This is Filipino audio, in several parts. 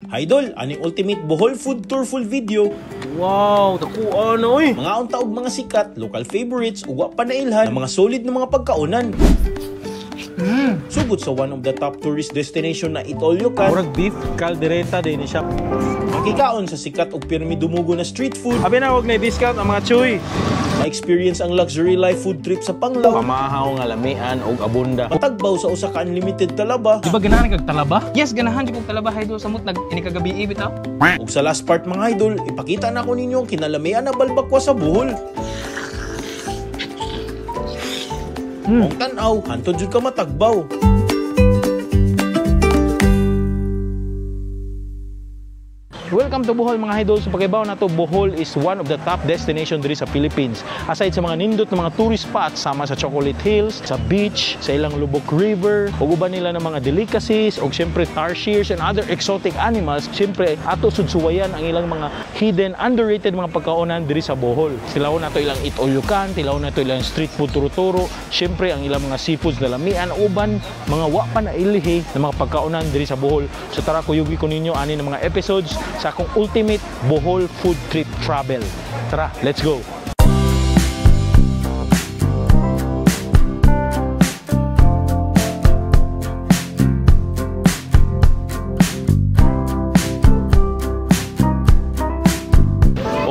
Idol, aning ultimate Bohol food tour full video. Wow, dakuan na oy. Mga unta og mga sikat, local favorites, ug wa pa nailhan ng mga solid na mga pagkaunan. Sugod sa one of the top tourist destination na Eat All You Can. Murag beef caldereta din siya. Makikaon sa sikat og pirmi dumugo na street food. Abi na wag na discount ang mga chuy. Ma-experience ang luxury life food trip sa Panglao. Pamahaw nga lamian og abunda. Matagbaw sa usa ka unlimited talaba. Di ba ganahan kag talaba? Yes, ganahan di kog talaba idol samot nag ini kagabi bitaw. Ug sa last part mga idol, ipakita na ko ninyo ang kinalamian na balbakwa sa Bohol. Kung tanaw, hantod jud ka matagbaw. Welcome to Bohol mga idol. So pakibaw na to, Bohol is one of the top destination diri sa Philippines. Aside sa mga nindot na mga tourist spots sama sa Chocolate Hills, sa beach, sa ilang Lubok River, ug uban nila ng mga delicacies ug syempre tarsiers and other exotic animals, syempre ato sudsuwayan ang ilang mga hidden, underrated mga pagkaonan diri sa Bohol. Tilawon nato ilang Eat All You Can, tilawon nato ilang street food turo-turo, syempre ang ilang mga seafoods na lamian, uban mga wa pa na ilihi na mga pagkaonan diri sa Bohol. So tara kuyugi ko ninyo ani ng mga episodes sa akong ultimate Bohol food trip travel. Tara, let's go!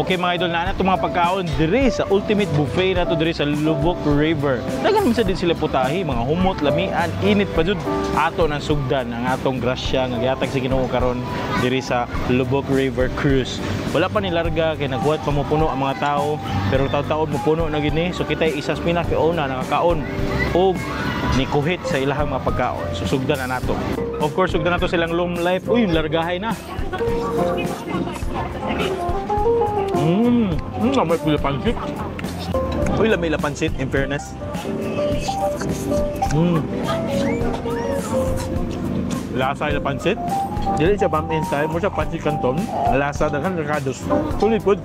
Okay mga idol, na itong mga pagkaon diri sa ultimate buffet na to diri sa Lubok River. Dagan sa din sila putahi, mga humot, lamian, init pa jud. Ato ng sugdan ang atong grasya nga gihatag sa Ginoo karon diri sa Lubok River Cruise. Wala pa ni larga kay naghuwat pa mo puno ang mga tao, pero taon-taon mo puno na gini. So kita isas pinakauna nakakaon og nikuhit sa ilahang mga pagkaon. So sugdan na nato. Of course, sugdan nato silang long life. Uy, largahay na. May pula pansit. Uy, lamay la pansit, in fairness. Lasa ila pansit. Dili siya bump in style. Mo siya pansit canton. Lasa daghan recados. Sulit pod.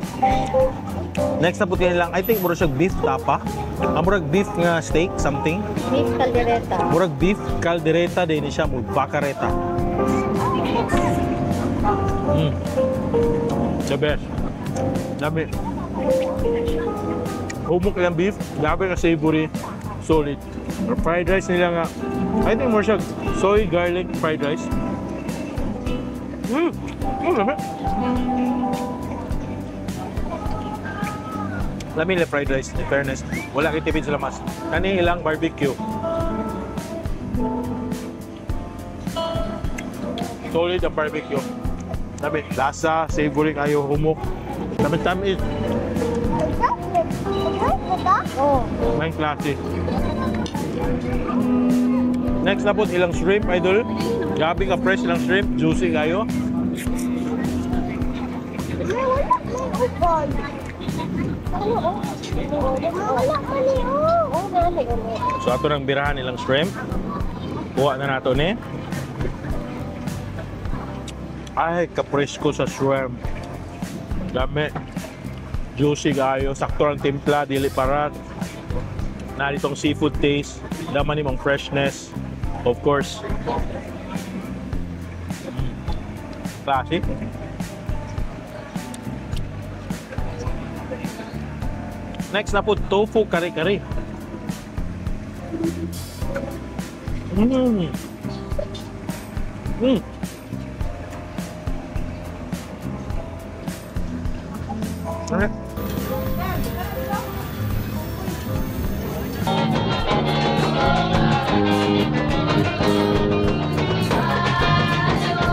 Next na po lang, I think mura siya beef tapa. Murag beef nga steak, something. Beef caldereta. Murag beef caldereta din siya, murag bacareta. The best. Dami. Humok lang beef, grabe ka savory, solid. Fried rice nila nga, I think more siya soy garlic fried rice. Lami. Lami nila fried rice, in fairness. Wala kitipid sa lamas. Kani ilang barbecue. Solid ang barbecue. Lami, lasa, savory kayo, humok. Tamis-tamis. Oh. Main klase. Next na po ilang shrimp, idol. Grabe ka fresh ilang shrimp. Juicy kayo. So ato nang birahan ilang shrimp. Kuha na nato ni. Ay, kapresko sa shrimp. Dami. Juicy kayo. Sakto ang timpla, dili parat. Naritong seafood taste. Daman nimong freshness. Of course. Classic. Next na po, tofu kare-kare.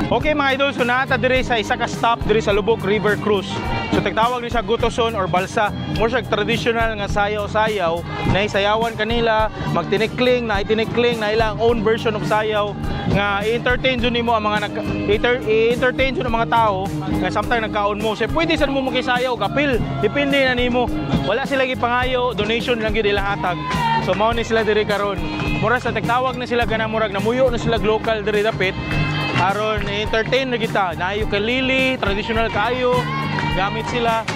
Okay mga idol, so naata diri sa isa ka stop diri sa Lubok River Cruise. So tagtawag ni sa Gutoson or Balsa. More siya traditional nga sayaw-sayaw na isayawan kanila, magtinikling na itinikling na ilang own version of sayaw nga i-entertain jud nimo ang mga i-entertain jud ang mga tao nga sometimes nagkaon mo. So pwede sad mo makisayaw kapil, depende na nimo. Wala sila gipangayo, donation lang gyud ila hatag. So mao ni sila diri karon. Mura sa tagtawag na sila kana murag namuyo na sila local diri dapit. Aron entertain na kita, na ukulele, traditional kayo, gamit sila.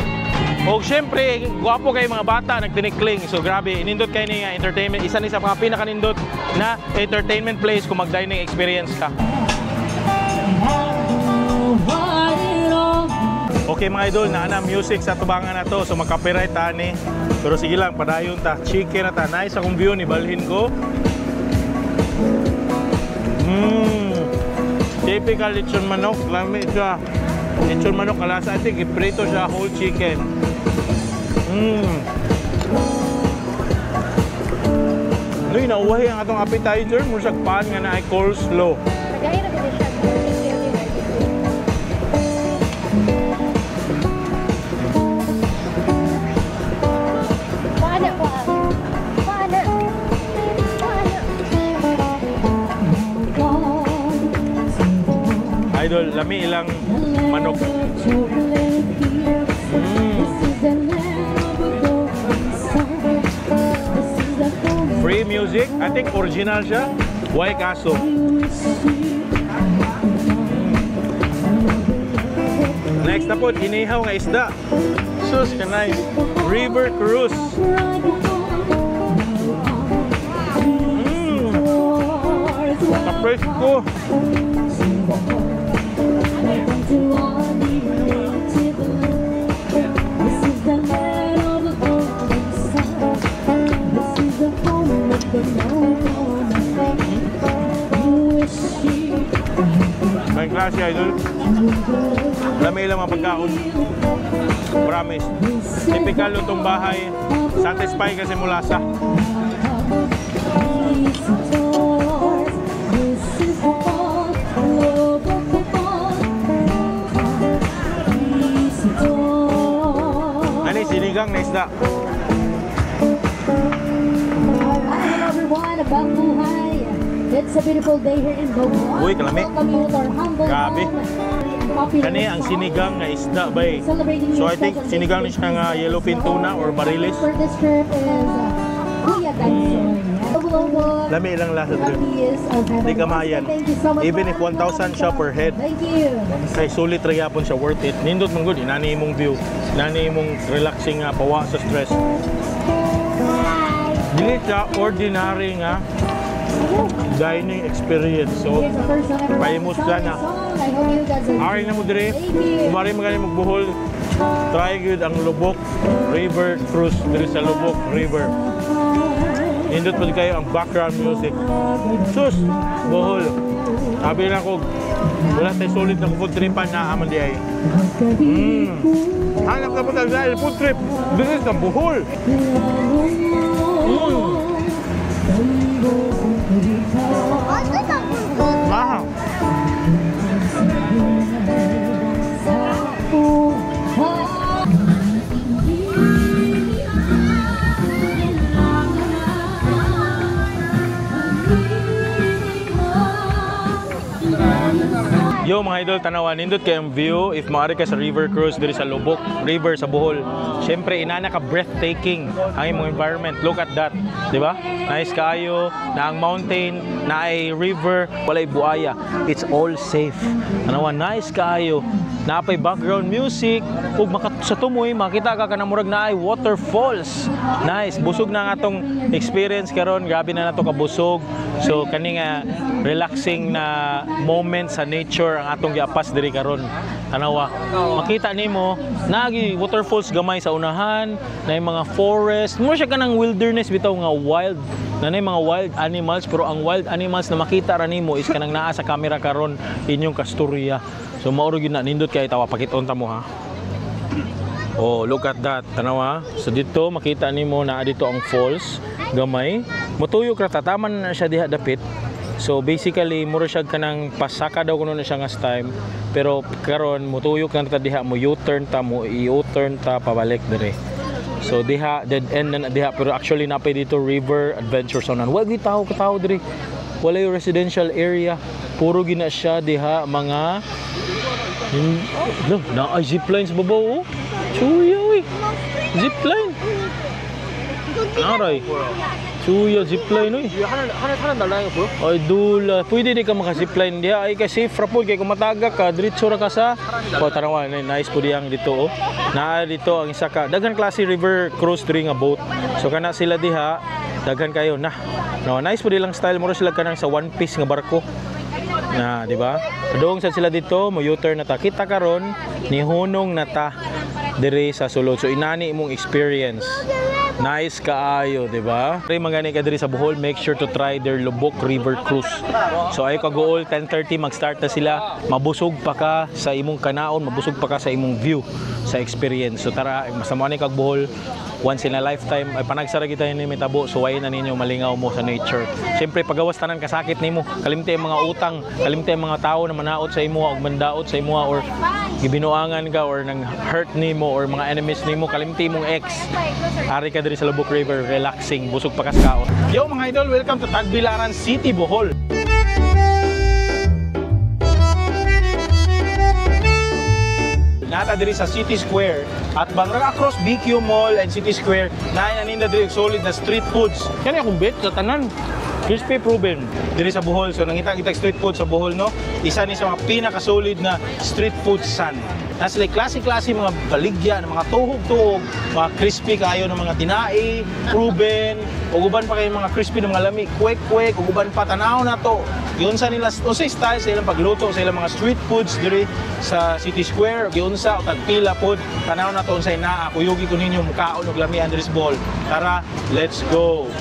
O syempre, guwapo kayo mga bata, nagtinikling. So grabe, inindot kayo ni entertainment. Isa ni sa mga pinakanindot na entertainment place kung mag-dining experience ka. Okay mga idol, naana music sa tubangan na to. So mag-copyright tani. Pero sige lang, padayon ta. Chicken na ta. Nice akong view ni balhin ko. Typical lechon manok. Lami siya. Lechon manok kalasa. I think iprito siya whole chicken. Noy, nauwahi ang atong appetizer. Murag pan nga na ay coleslaw. Nagay na gid siya. Paano ko? Paano? Idol, lami ilang manok. Free music. I think original siya. Why kaso? Next na po, inihaw nga isda. Sus, kanay. River cruise. Ka-fresh ko. May klase idol. Lamay lang mga pagkaon. Promise. Typical lutong bahay. Satisfy kasi mula sa. Ano yung sinigang na isda? Hello everyone, Abang Buhay. It's a beautiful day here in Bogor. Uy, kalami. Welcome you to our humble Grabe. home. Popular Kani ang sinigang na isda bay. Celebrating So I your think special sinigang ni day. siya nga yellowfin tuna or bariles. For this trip is Kuya Gansoy. Lami ilang lasa dito. Di kamayan. Even if 1,000 siya per head. Thank you. Kay sulit ra yapon siya, worth it. Nindot man gud, inani imong view. Inani imong relaxing nga pawa sa stress. Dili siya ordinary nga dining experience. So, Here's the first one, everyone. pahimus ka na. I hope you guys are Ari na mo dire. Thank you. Kumari magani magbuhol. Try good ang Lubok River Cruise dire sa Lubok River. Indot pa kayo ang background music. Sus! Bohol. Sabi lang ko, wala tayo solid na food tripan na aman di ay. Hanap na po tayo food trip. This is the Bohol. Mahal. Yo mga idol, tanawan nindot kay ang view if maaari ka sa river cruise diri sa Lubok River sa Bohol. Syempre inana ka breathtaking ang imong environment. Look at that, di ba? Nice kaayo, na ang mountain, na ay river, walay buaya. It's all safe. Tanawan nice kaayo. Napay background music ug sa tumoy makita ka kanang murag na ay waterfalls. Nice, busog na nga atong experience karon. Grabe na nato ka busog. So kani nga relaxing na moment sa nature ang atong giapas diri karon. Tanawa, makita nimo nagi waterfalls gamay sa unahan, na mga forest, mo siya kanang wilderness bitaw nga wild. Nanay mga wild animals, pero ang wild animals na makita ra nimo is kanang naa sa camera karon inyong kasturya. So mauro gyud na nindot kay tawa pakiton ta mo ha. Oh, look at that. Tanawa. So dito makita nimo na dito ang falls gamay. Mutuyok ra tataman na siya diha dapit. So basically mura siya kanang pasaka daw kuno na siya nga time. Pero karon mutuyok na ta diha mo U-turn ta mo i-U-turn ta pabalik dire. So diha dead end na diha, pero actually napay dito river adventure zone. Wa gyud tawo ka tawo dire. Wala yung residential area. Puro gina siya diha mga na ay zipline sa babaw. Chuya uy. Zipline. Aray. Chuya zipline uy. 하나 달라요, bro. Ay dula, pwede di ka maka-zipline diha. Ay kasi safe ra po kay kung mataga ka, diretso ra ka sa tanawa. Nice po diyang dito oh. Naa dito ang isa ka daghan klase river cruise diri nga boat. So kana sila diha, daghan kayo na. No, nice po dilang style mo sila kanang sa one piece nga barko. Na, di ba? Padung sad sila dito, mo U-turn na ta. Kita karon ni hunong na ta diri sa sulod. So inani imong experience. Nice kaayo, di ba? Pre magani ka diri sa Bohol, make sure to try their Lubok River Cruise. So ay kagool 10:30 mag-start na sila. Mabusog pa ka sa imong kanaon, mabusog pa ka sa imong view, sa experience. So tara, masamo ni kag Bohol. Once in a lifetime ay panagsara kita ni mitabo, so way na ninyo malingaw mo sa nature. Siyempre pagawas tanan kasakit nimo, kalimti ang mga utang, kalimti ang mga tao na manaot sa imo ug mandaot sa imo or gibinuangan ka or nang hurt nimo or mga enemies nimo, kalimti mong ex. Ari ka diri sa Lubok River, relaxing, busog pa ka sa kaon. Yo mga idol, welcome to Tagbilaran City, Bohol. Nata diri sa City Square at bangra across BQ Mall and City Square na naninda diri solid na street foods. Kani akong bet sa tanan. Crispy proven diri sa Bohol. So nangita kita street food sa Bohol, no. Isa ni sa mga pinaka-solid na street food san. Nasa like klase-klase mga baligya, mga tuhog-tuhog, mga crispy kayo ng mga tinai, proven, ug uban pa kay mga crispy ng mga lami, kwek-kwek, ug uban pa tanaw na to. Giunsa nila unsay style sa ilang pagluto sa ilang mga street foods diri sa City Square, giunsa o tagpila pod. Tanaw na to unsay naa, kuyugi ko ninyo mukaon og lami Andres Bohol. Tara, let's go.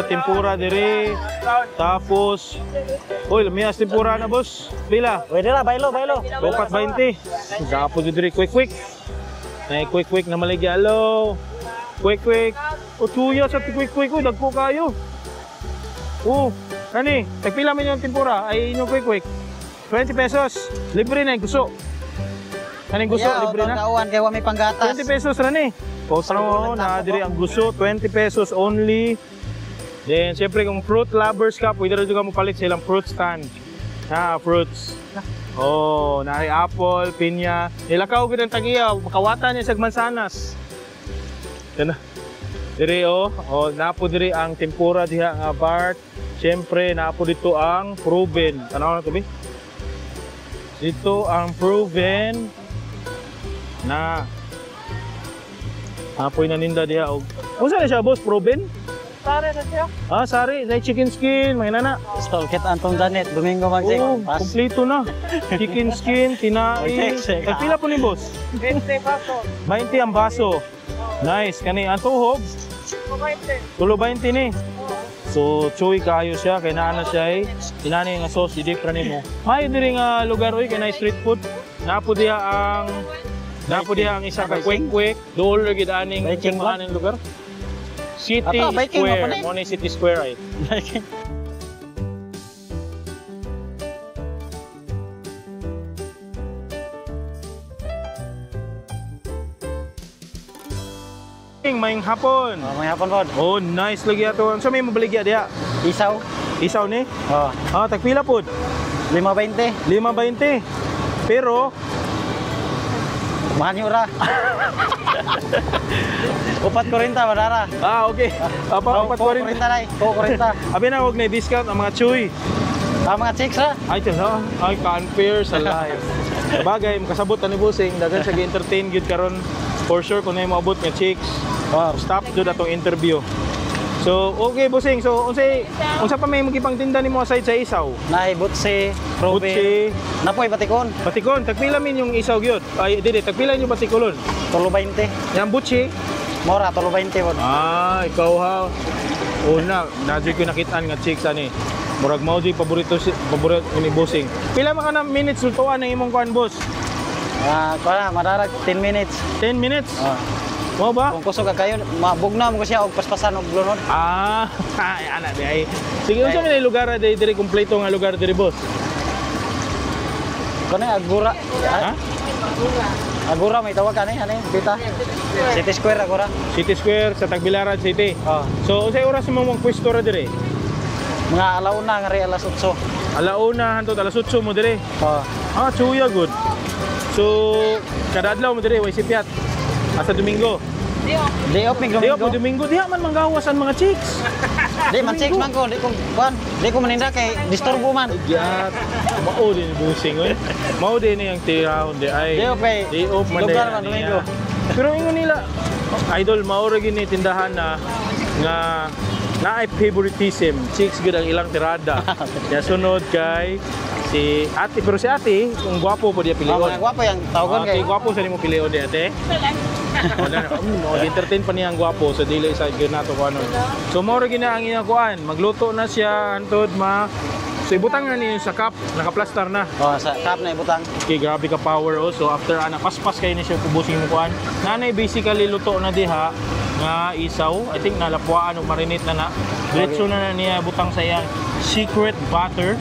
Tempura diri. Tapos oy, lamiyas tempura na boss. Pila? Pwede na, bailo. 4.20. Tapos diri quick. Nay quick na maligya. Hello. Quick. O tuya sa quick ko dagko kayo. Kani, tagpila man yung tempura ay inyo quick. 20 pesos. Libre na gusto. Kaning gusto libre na. Kauan kay wa may panggatas. 20 pesos ra ni. Postro na diri ang gusto, 20 pesos only. Then, siyempre kung fruit lovers ka, pwede rin juga mo palit silang fruit stand. Fruits. Nahay apple, pinya. Nilakaw ko ng tagiyaw, makawata niya sa mansanas. Yan na. Diri napo diri ang tempura diha nga Bart. Siyempre, napo dito ang proven. Tanaw na to, bi? Dito ang proven na apoy na ninda diha. Kung saan siya, boss? Proven? Sari na siya. Sari. May chicken skin. May nana. Stol kit Antong Janet. Domingo Magsik. Kompleto na. Chicken skin, tinai. Pila po ni boss? 20 baso. 20 ang baso. Nice. Kani ang tuhog? 20 ni. So, chuy kayo siya. Kaya naana siya eh. Inani nga sauce. Idip ra nimo. Hay, diri nga lugar oy. Kaya na street food. Napo diha ang isa ka kwek-kwek. Dool lagi daning ang lugar. City Square. Mo ni City Square ay. Maying hapon. May hapon pod. Nice lagi ato. So may mabaligya diha. Isaw ni? Tagpila pod. 5.20. 5.20. Pero Mahal ra. 4.40 madara. Okay. Apa 4.40 na. 4.40. Abi na wag na discount ang mga chuy. Mga chicks ra. Ay ka-unfair sa life. Bagay makasabot ni Busing daghan sa gi-entertain gyud karon. For sure kung nay moabot nga chicks. Stop jud atong interview. So, okay Busing. So, unsa pa may magipangtinda nimo aside sa isaw? Nay butsi, probe. Napoy batikon. Batikon, tagpila min yung isaw gyud. Ay, dili, tagpila yung batikolon. 3.20. Yang butsi, mora 3.20 pod. Ikaw ha. Nadyo ko nakitaan nga chicks ani. Murag mao di paborito ni Busing. Pila man ka na minutes lutuan ang imong kuan, boss? Madarag 10 minutes. 10 minutes? Mo ba? Kung kusog ka kayo, mabugna mo ko siya og paspasan og lunod. Ana di ay. Sige, unsa man lugar diri kompleto nga lugar diri, boss? Kani Agura. Agura may tawag kani, bita. City Square Agura. City Square sa Tagbilaran City. So unsay oras mo mong pwesto ra diri? Mga alauna nga alas 8. Alauna hangtod alas 8 mo diri. Chuya good. So kada adlaw mo diri way sipiat. Hasta Domingo. Day off, Di Domingo. po Domingo diha man manggawasan mga chicks. Di man chicks man ko, di ko maninda kay disturbo man. Yat. Mao din busing oy. Mao din yang tiraon di ay. Day off kay Di off man lugar din man niya. Domingo. Pero ingon nila idol mao ra gini tindahan na nga naay favoritism. Chicks gud ang ilang tirada. Ya sunod kay si ate, pero si ate kung gwapo po dia Oh, pilion. mga gwapo yang tawgon kay. Gwapo sa nimo pilion di ate. Mo entertain pa niya ang gwapo sa dili sa ginato ko ano. So mao ra gina ang iyang kuan, magluto na siya antod so ibutang na niya sa cup, nakaplastar na. Oh, sa kap na ibutang. Okay, grabe ka power oh. So after ana paspas kay ni siya kubusing mo kuan. Nanay basically luto na diha nga isaw. I think nalapuan o marinate na. Diretso na niya butang sa iyang secret butter.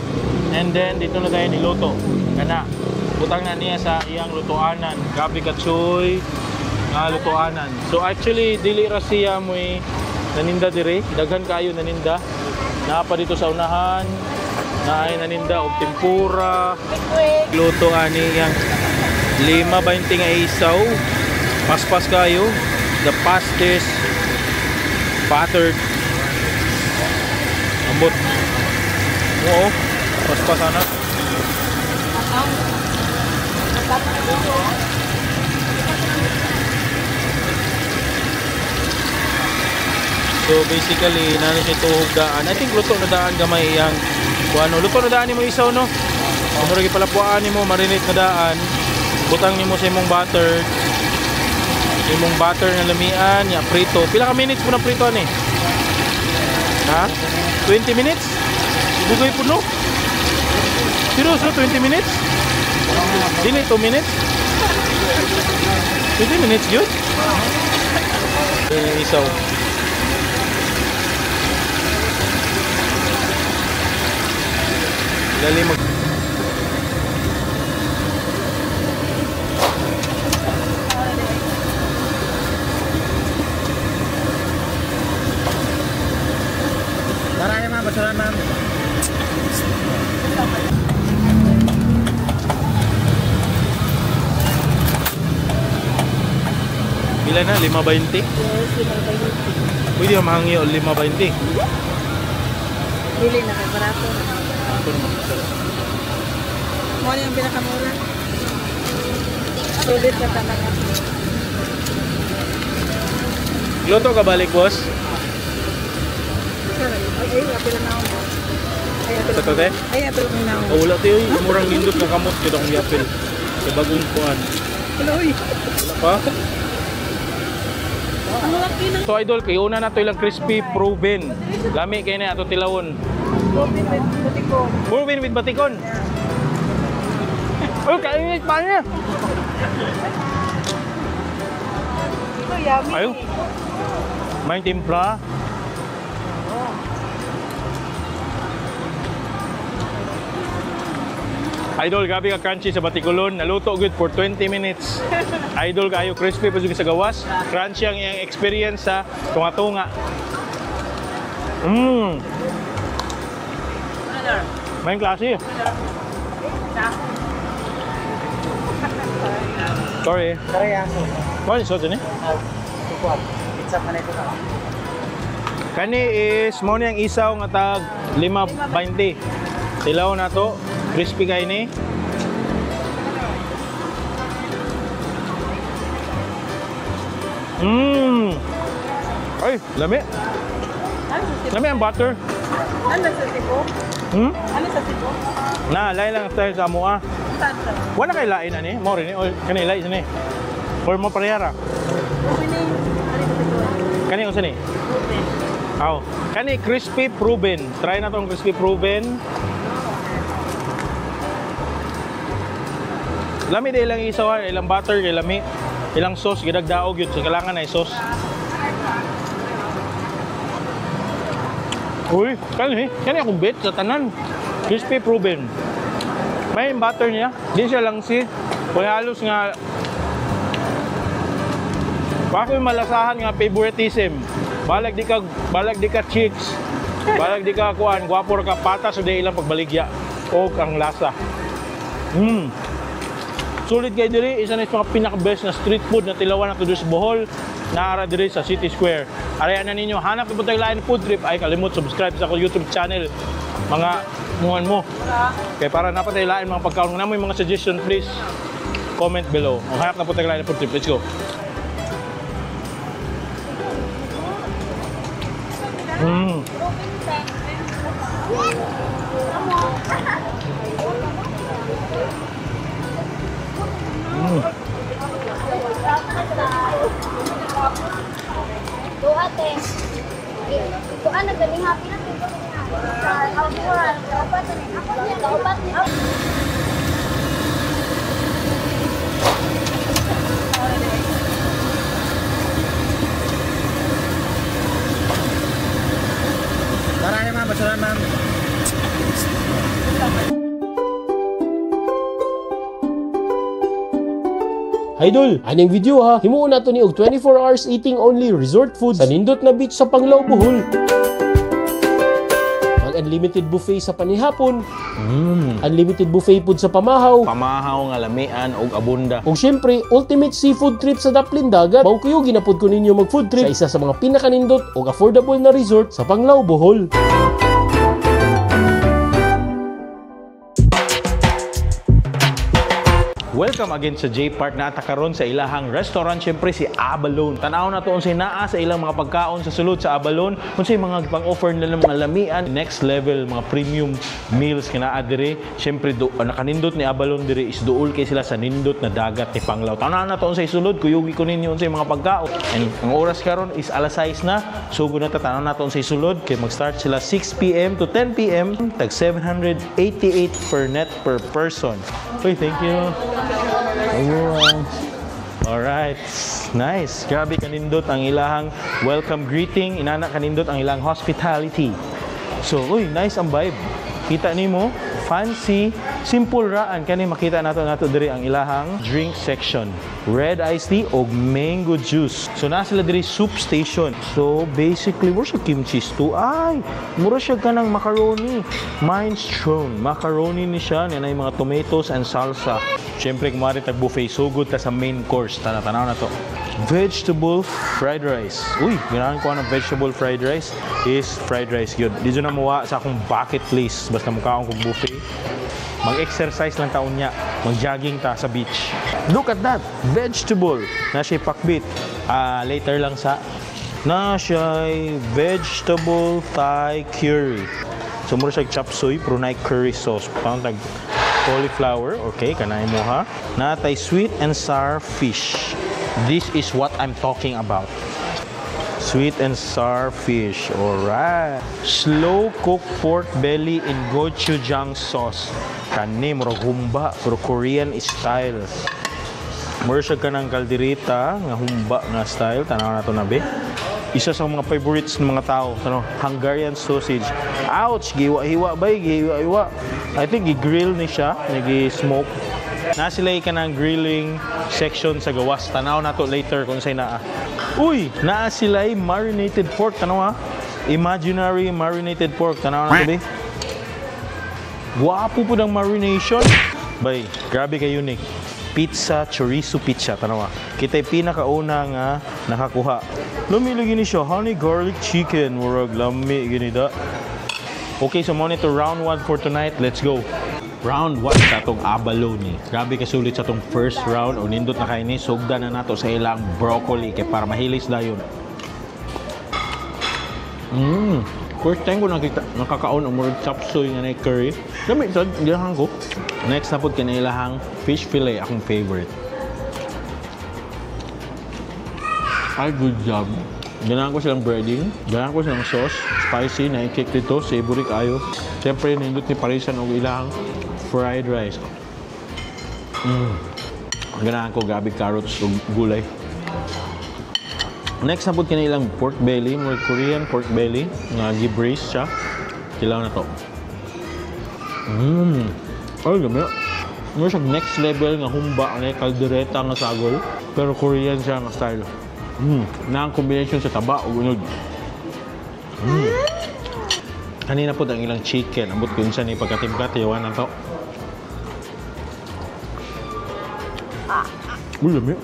And then dito na tayo niluto. Kana. Butang na niya sa iyang lutoanan. Grabe ka choy. Nga lutoanan. So actually dili ra siya mo'y naninda dire. Daghan kayo naninda. Naapa dito sa unahan. Naay naninda og tempura. Luto ani yang 5.20 nga isaw. Paspas kayo. The fastest buttered. Ambot. Oo. Paspas ana. So basically, nano siya tuhog daan. I think luto na daan gamay yang ano, luto na daan ni mo isaw no. Kung mo palapuan ni mo marinate na daan, butang ni mo sa imong butter. Imong butter na lamian, ya prito. Pila ka minutes mo na prito ani? Ha? 20 minutes? Bugoy po no? Seryoso, 20 minutes? Dili 2 minutes? 20 minutes yun? Isaw. Dali mag... Marami man basuran man. Bila na? 5.20? Yes, 5.20. Pwede yung mahangi o 5.20. Dili na kay barato. Ako naman isa. Mo yung pinakamura. Sulit ka talaga. Luto ka balik, boss? Ay, apil na ako. Sa to, te? Ay, apil na ako. O wala tayo, murang lindot na kamot. Kaya akong yapil. Sa bagong kuhan. Uy. Wala pa? So idol, kay una na to ilang crispy proven. Lami kayo na ato tilawon. Proven with batikon. Oh, kainit pa niya. Ito, yummy. Ayo. May timpla. Idol, gabi ka crunchy sa batikulon. Naluto good for 20 minutes. Idol, kayo crispy pa sa gawas. Crunchy ang iyang experience sa tunga-tunga. May klase. Sorry. Karayaso. Ano yung sauce ni? Kukuha. Pizza man ito ka. Kani is mo niyang isaw nga tag 5.20. Tilaw na to. Crispy kay ni. Ay, lami. Lami ang butter. Ano sa tipo? Ano sa tipo? Na, lain lang style sa mua. Tanto. Wala kay lain ani, mo rin o kani lain ni. Or mo parehara. Opening. Ano sa tipo? Kani unsa ni? Open. Aw, kani crispy proven. Try na tong crispy proven. Lami day lang isaw, ilang butter kay lami. Ilang sauce gidagdaog yun, so kailangan ay sauce. Uy, kani akong bet sa tanan. Crispy proven. May butter niya, di siya lang si halos nga ako yung malasahan nga favoritism. Balag di ka chicks. Balag di ka kuan, gwapo ka pata so di ilang pagbaligya o ang lasa. Sulit kay diri, isa na sa mga pinaka-best na street food na tilawan nato sa Bohol. naara diri sa City Square. Arayan na ninyo, hanap po tayo lain food trip, ay kalimot subscribe sa akong YouTube channel. Mga muhan mo. Kaya para napatay lain mga pagkaon. Kung naman yung mga suggestion, please comment below. Kung hanap na po tayo lain food trip, let's go. Ate. Ito ang nagaling happy na ito. Sa Alburan. Kaupat niya. Tara ma'am, basuran ma'am. Idol, aning video ha. Himuon nato ni og 24 hours eating only resort food sa nindot na beach sa Panglao, Bohol. Mag-unlimited buffet sa panihapon. Unlimited buffet food sa pamahaw. Pamahaw nga lamian og abunda. Ug syempre, ultimate seafood trip sa Daplin Dagat. Mao ginapod ko ninyo mag-food trip sa isa sa mga pinakanindot ug affordable na resort sa Panglao, Bohol. Welcome again sa J-Park na atakaron sa ilahang restaurant, syempre si Abalone. Tanaw na to unsay naa sa ilang mga pagkaon sa sulod sa Abalone, unsay mga pang-offer nila ng mga lamian, next level mga premium meals kinaa diri. Syempre nakanindot ni Abalone diri is duol kay sila sa nindot na dagat ni Panglao. Tanaw na to unsay sulod, kuyugi ko ninyo unsay mga pagkaon. And ang oras karon is alas 6 na. Sugo na ta, tanaw na to unsay sulod kay mag-start sila 6 PM to 10 PM, tag 788 per net per person. Uy, thank you. Alright, nice. Grabe kanindot ang ilahang welcome greeting, inana kanindot ang ilang hospitality. So, uy, nice ang vibe. Kita nimo, fancy, simple raan kani makita nato diri ang ilahang drink section. Red iced tea o mango juice. So na sila diri soup station. So basically, where's yung kimchi stew? Ay, mura siya kanang macaroni. Minestrone. Macaroni ni siya, na yung mga tomatoes and salsa. Siyempre, kumari tag buffet, so good ta sa main course. Tanaw na to. Vegetable fried rice. Uy, ginahan ko ng vegetable fried rice is fried rice yun. Dito na muwa sa akong bucket list. Basta mukha akong buffet. Mag-exercise lang taon niya. Mag-jogging ta sa beach. Look at that! Vegetable! Na siya pakbit. Later lang sa... Na siya vegetable Thai curry. So, mura siya chop suey, pero na curry sauce. Parang tag cauliflower. Okay, kanay mo ha. Natay sweet and sour fish. This is what I'm talking about. Sweet and sour fish. Alright. Slow cooked pork belly in gochujang sauce. Kani, mura humba. Pero Korean style. Mura siya ka ng kaldereta. Nga humba nga style. Tanaw na ito na be. Isa sa mga favorites ng mga tao. Hungarian sausage. Ouch! Giwa-hiwa ba? Giwa-hiwa. I think i-grill ni siya. Nag-smoke. Nasilay ka ng grilling section sa gawas. Tanaw na to later kung sa'y naa. Uy! Naasilay marinated pork. Tanaw ha? Imaginary marinated pork. Tanaw na to be. Guwapo po ng marination. Bay, grabe kayo unique. Pizza, chorizo pizza. Tanaw ha? Kita'y pinakauna nga nakakuha. Lumilagi ni siya. Honey garlic chicken. Murag lami. Ganida. Okay, so monitor round 1 for tonight. Let's go. Round 1 sa itong Abalone. Grabe kasulit sa itong first round. O nindot na kayo ni. Sugda na nato sa ilang broccoli. Kaya para mahilis na yun. First time ko nakakaon ang murag chop suey nga na curry. Dami, gilahan ko. Next na po kinilahang fish fillet. Akong favorite. Ay, good job. Ganahan ko silang breading. Ganahan ko silang sauce. Spicy, na-cake dito. Savory kayo. Siyempre, nindot ni parisan o ilahang fried rice. Ganahan ko gabi carrots o gulay. Next na po kanilang pork belly. More Korean pork belly. Nga gibrace siya. Kailangan na to. Ay, gami. More siya next level nga humba. Nga kaldereta nga sagol. Pero Korean siya nga style. Na ang combination sa taba o unod. Kanina po ang ilang chicken. Ambot ko yun siya ni pagkatimkat. Iwan na to. Uy, lami.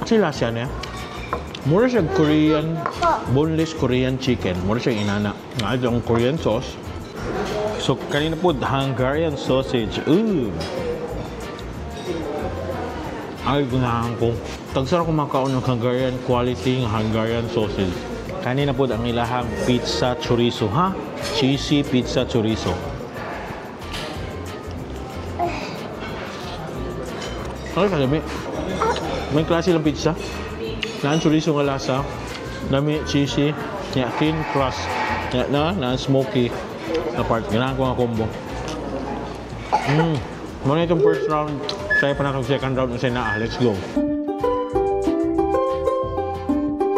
Sila siya niya. Mura siya Korean, boneless Korean chicken. Mura siya inana. Nga itong Korean sauce. So, kanina po, Hungarian sausage. Ooh! Ay, gunahan ko. Tagsara ko makaon ng Hungarian quality ng Hungarian sausage. Kanina po, ang ilahang pizza chorizo, ha? Cheesy pizza chorizo. Ay, kagabi. May klase ng pizza. Naan chorizo nga lasa, nami cheesy, nya thin crust, nya na smoky na part. Ganahan ko nga combo. Muna itong first round, saya pa na kang second round kasi na. Let's go.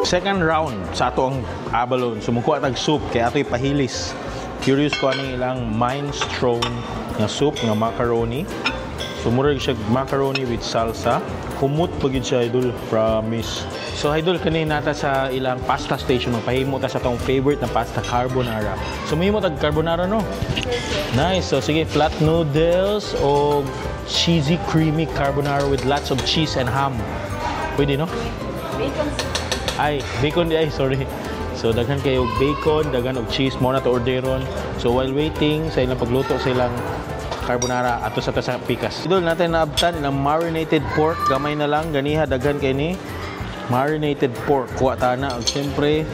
Second round sa ato ang abalone. Sumukuha tag soup kaya ato'y pahilis. Curious ko anong ilang minestrone na soup nga macaroni. Sumurag siya macaroni with salsa. Humot pagid siya, idol. Promise. So, idol, kanina nata sa ilang pasta station. Magpahimo ta sa tong favorite na pasta, carbonara. So, mahimo tag carbonara, no? Nice. So, sige, flat noodles o cheesy, creamy carbonara with lots of cheese and ham. Pwede, no? Bacon. Ay, bacon di ay, sorry. So, daghan kayo bacon, daghan og cheese. Mo na to orderon. So, while waiting sa ilang pagluto sa ilang carbonara ato sa pikas. Idol natin naabtan ng marinated pork, gamay na lang ganiha daghan kay ni marinated pork. Kuha ta na og siyempre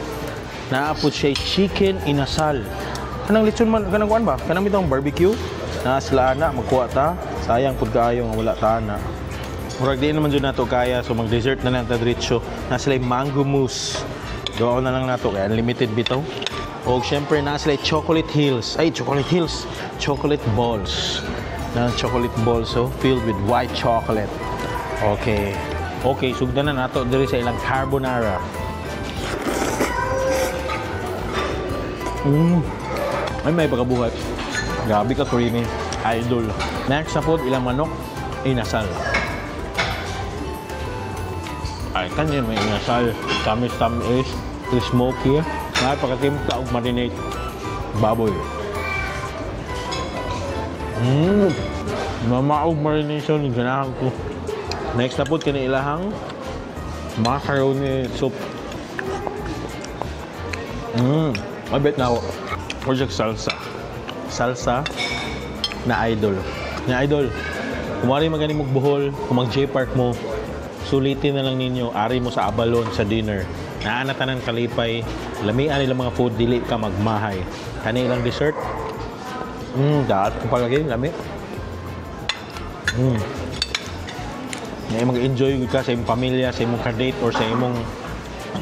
naapod siya chicken inasal. Kanang lechon man kanang kuan ba? Kanang bitong barbecue. Na sila ana magkuha ta. Sayang pud kaayo nga wala ta na. Murag di naman jud nato kaya so mag dessert na lang ta diretso. Na sila mango mousse. Doon na lang nato kay unlimited bitaw. O siyempre na sila chocolate hills. Ay, chocolate hills. Chocolate balls. Na chocolate balls so filled with white chocolate. Okay. Okay, sugdan na nato diri sa ilang carbonara. Ay, may pagkabuhat. Grabe ka creamy. Idol. Next na po, ilang manok. Inasal. Ay, kanyan may inasal. Tamis-tamis. Smoky. Ay, pagkatimpla og marinate baboy. Mamaog marination, ganahan ko. Next na po, kiniilahang macaroni soup. Mabit na ako. Project salsa. Salsa na idol. Na idol, kumari magaling mong buhol, kung mag J-Park mo, sulitin na lang ninyo, ari mo sa abalone sa dinner. Naanatan ng kalipay, lamian nila mga food, dili ka magmahay. Kanilang dessert, dapat kung palagi, lami. Mag-enjoy ka sa imong pamilya, sa imong kadate, or sa imong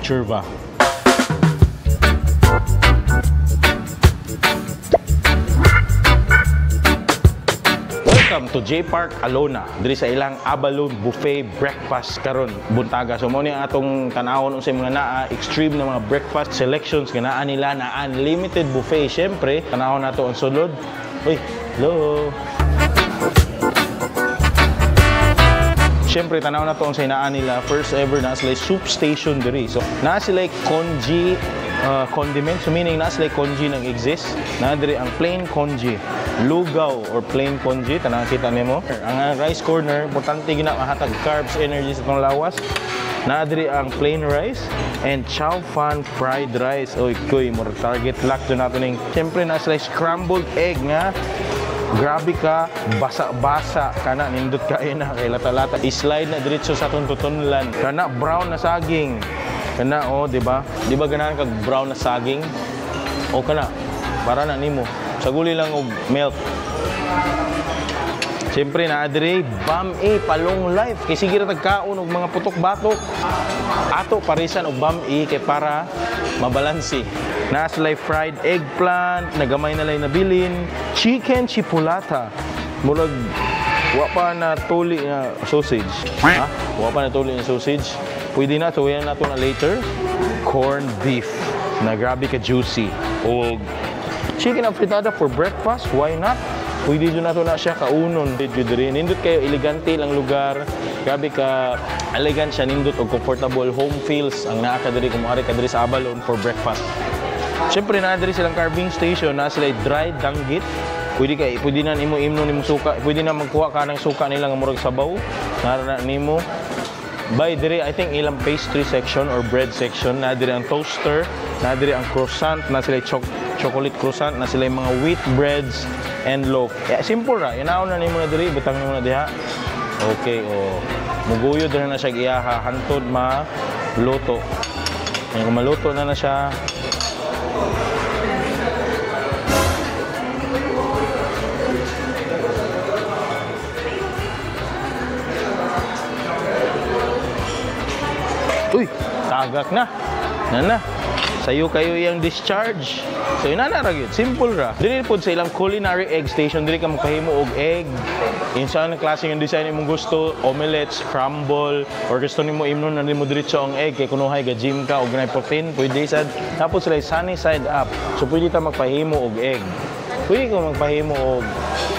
churva. Welcome to J-Park Alona, diri sa ilang abalone buffet breakfast karon buntaga. So mo ni atong tanawon unsay mga naa extreme na mga breakfast selections nga naa nila na unlimited buffet. Syempre, tanawon nato ang sulod. Uy, hello. Syempre, tanaw na to ang sainaan nila. First ever na sila soup station diri. So, na sila congee condiment. So, meaning na sila congee nang exist. Na diri ang plain congee. Lugaw or plain congee. Tanang kita nimo. Ang rice corner, importante gina mahatag carbs, energy sa itong lawas. Na diri ang plain rice and chow fan fried rice. Oy, kuy, more target lock to nato ning. Syempre, na sila scrambled egg nga. Grabe ka, basa-basa kana nindot kayo na kay lata-lata. I-slide na diretso sa tuntutunlan. Kana brown na saging. Kana di ba? Di ba ganahan kag brown na saging? O kana para na nimo. Saguli lang og milk. Siyempre na adre bam-e palong life kay sige ra tagkaon og mga putok-batok. Ato parisan og bam-e kay para mabalansi. Na sila fried eggplant, nagamay na lang nabilin, chicken chipolata. Murag wa pa na tuli na sausage. Ha? Wa pa na tuli na sausage. Pwede na to yan nato na later. Corned beef na grabe ka juicy. O chicken afritada for breakfast, why not? Pwede dyan nato na siya kaunon. Nindot kayo, elegante lang lugar. Grabe ka, elegant siya, nindot o comfortable home feels ang naakadiri kung maaari kadiri sa Abalone for breakfast. Siyempre, naadiri silang carving station na sila dried danggit. Pwede na nimo suka. Pwede na magkuha ka ng suka nila nga murag sabaw. Nara nimo By dire, I think ilang pastry section or bread section, na dire ang toaster, na dire ang croissant, na sila chocolate croissant, na sila yung mga wheat breads and loaf. Simple ra, inaon na nimo na dire, butang nimo na diha. Okay, muguyod na siya giyaha, hantod maluto. Kung maluto na siya, uy, tagak na. Nana. Sayo kayo yung discharge. So inana ra gyud, simple ra. Dili pod sa ilang culinary egg station, dili ka magpahimo og egg. Insa ang klase ng design imong gusto, omelette, scramble, or gusto nimo imnon na nimo diretso ang egg kay kunuhay ga gym ka og ganay protein, pwede sad. Tapos sila sunny side up. So pwede ta magpahimo og egg. Pwede ko magpahimo og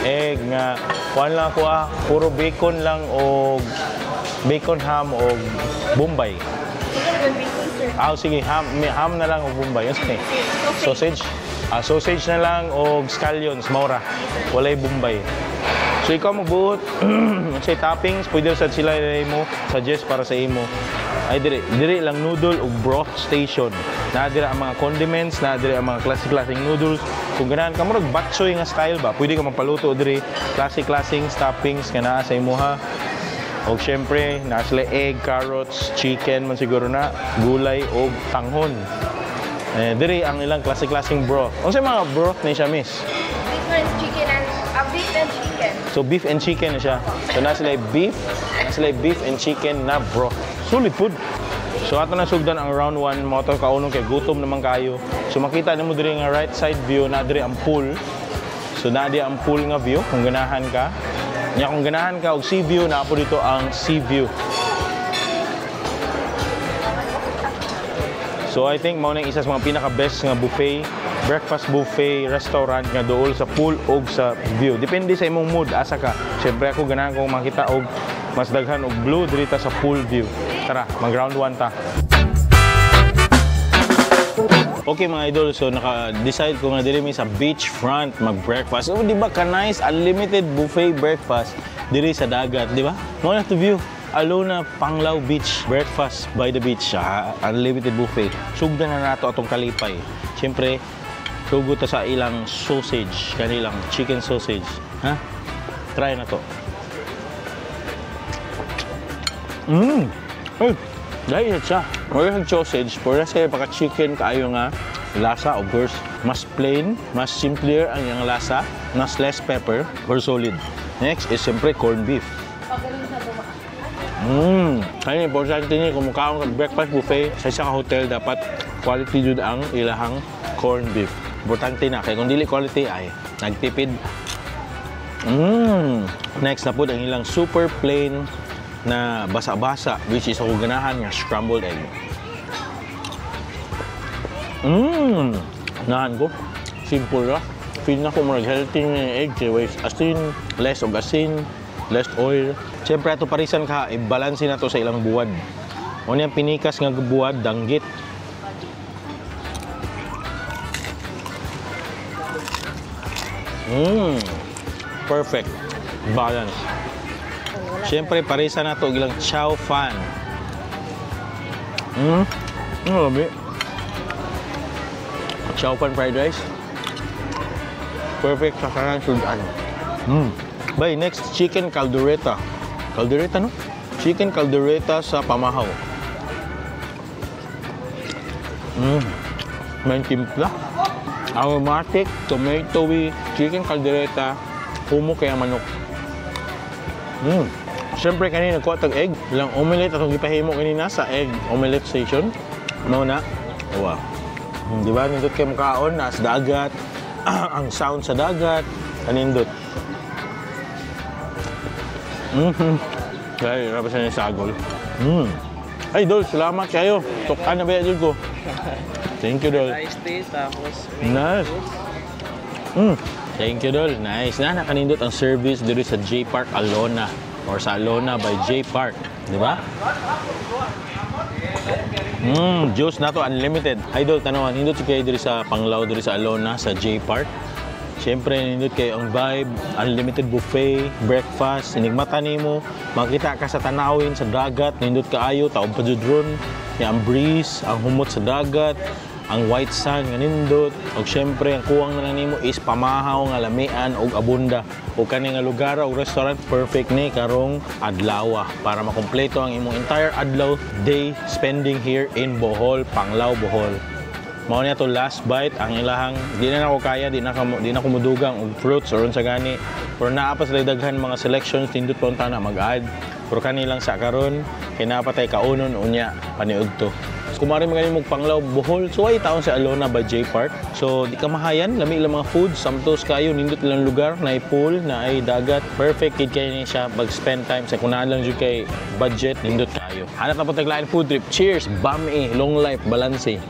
egg nga kuan lang ko puro bacon lang og bacon ham og Bombay. Sige, ham na lang o Bombay. Okay. Sausage. Sausage na lang o scallions, maura. Walay Bombay. So ikaw magbuot say toppings, pwede sa sila mo suggest para sa imo. Ay dire lang noodle o broth station. Na dire ang mga condiments, na dire ang mga classic noodles. Kung ganahan ka mo batsoy nga style ba, pwede ka magpaluto dire classic toppings kana sa imo ha. O syempre, nasa egg, carrots, chicken man siguro na, gulay o tanghon. Diri ang ilang klaseng broth. Ano sa mga broth na siya, miss? Beef and chicken. So beef and chicken na siya. So nasa beef and chicken na broth. Sulit food. So ato na sugdan ang round 1 mo to kaunong kay gutom naman kayo. So makita nimo diri nga right side view na diri ang pool. So na di ang pool nga view kung ganahan ka. Nya kung ganahan ka og sea view, na po dito ang sea view. So I think mao nang isa sa mga pinaka-best nga buffet, breakfast buffet restaurant nga dool sa pool og sa view. Depende sa imong mood asa ka. Syempre ako ganahan kong makita og mas daghan og blue dito sa pool view. Tara, mag-round 1 ta. Okay mga idol, so naka-decide ko nga diri mi sa beachfront mag-breakfast. So di ba ka nice unlimited buffet breakfast diri sa dagat, di ba? Mo na to view. Alona Panglao Beach, breakfast by the beach, unlimited buffet. Sugdan na nato atong kalipay. Siyempre, sugot ta sa ilang sausage, kanilang chicken sausage. Ha? Try na to. Ay, dahil siya. Wala yung sausage, pwede sa'yo pagka-chicken kaayo nga lasa, of course. Mas plain, mas simpler ang yung lasa, mas less pepper, or solid. Next is siyempre corned beef. Kaya importante niya, kung mukhaong breakfast buffet sa isang hotel, dapat quality jud ang ilahang corned beef. Importante na, kaya kung dili quality ay nagtipid. Next na po ang ilang super plain na basa-basa, which is ako ganahan nga scrambled egg. Nahan ko. Simple ra. Feel na ko mag-healthy ng egg. Asin, less of asin, less oil. Siyempre, ito parisan ka, i-balance na to sa ilang buwad. O niyang pinikas nga buwad, danggit. Perfect. Balance. Siyempre, parisa na ito ilang chow fan. Lami. Chow fan fried rice. Perfect sa kanang sudan. Bay, next, chicken caldereta. Caldereta, no? Chicken caldereta sa pamahaw. May timpla. Aromatic, tomatoey, chicken caldereta, humo kaya manok. Siyempre kanina nagkuha tag egg. Ilang omelette atong gipahimo kanina sa egg omelette station. Mao na. Wow. Di ba nindot kay mukaon na sa dagat. Ang sound sa dagat kanindot. Kaya raba sa sagol. Ay Dol, salamat kayo. Tukan na ba yan ko? Thank you Dol. Nice tea, tapos nice. Thank you Dol. Nice na nakanindot ang service dito sa J Park Alona or sa Alona by J Park, di ba? Juice na to unlimited. Idol tanawan hindot si kayo diri sa Panglao diri sa Alona sa J Park. Siyempre, nindot kayo ang vibe, unlimited buffet, breakfast, inigmata nimo, makita ka sa tanawin sa dagat, nindot kaayo, taob pa jud ron, ang breeze, ang humot sa dagat, ang white sand nga nindot, ug syempre ang kuwang na nimo is pamahaw nga lamian ug abunda. Ug kani nga lugar ug restaurant perfect ni karong adlaw para makumpleto ang imong entire adlaw day spending here in Bohol, Panglao, Bohol. Mao niya to last bite ang ilahang di na ako kaya, di na ko mudugang og fruits or unsa gani. Pero naa pa sila daghan mga selections nindot pa unta na mag-add. Pero kanilang sa karon kinapatay kaunon unya paniud to. Kumari mga mong Panglao, Bohol, so ay taon sa Alona by J Park. So di ka mahayan, lami ilang mga food, samtos kayo, nindot ilang lugar, na ay pool, na ay dagat. Perfect kid kayo niya siya pag-spend time sa kunaan lang dyan kay budget, nindot kayo. Hanap na po taglain food trip. Cheers! Bami! Long life! Balanse!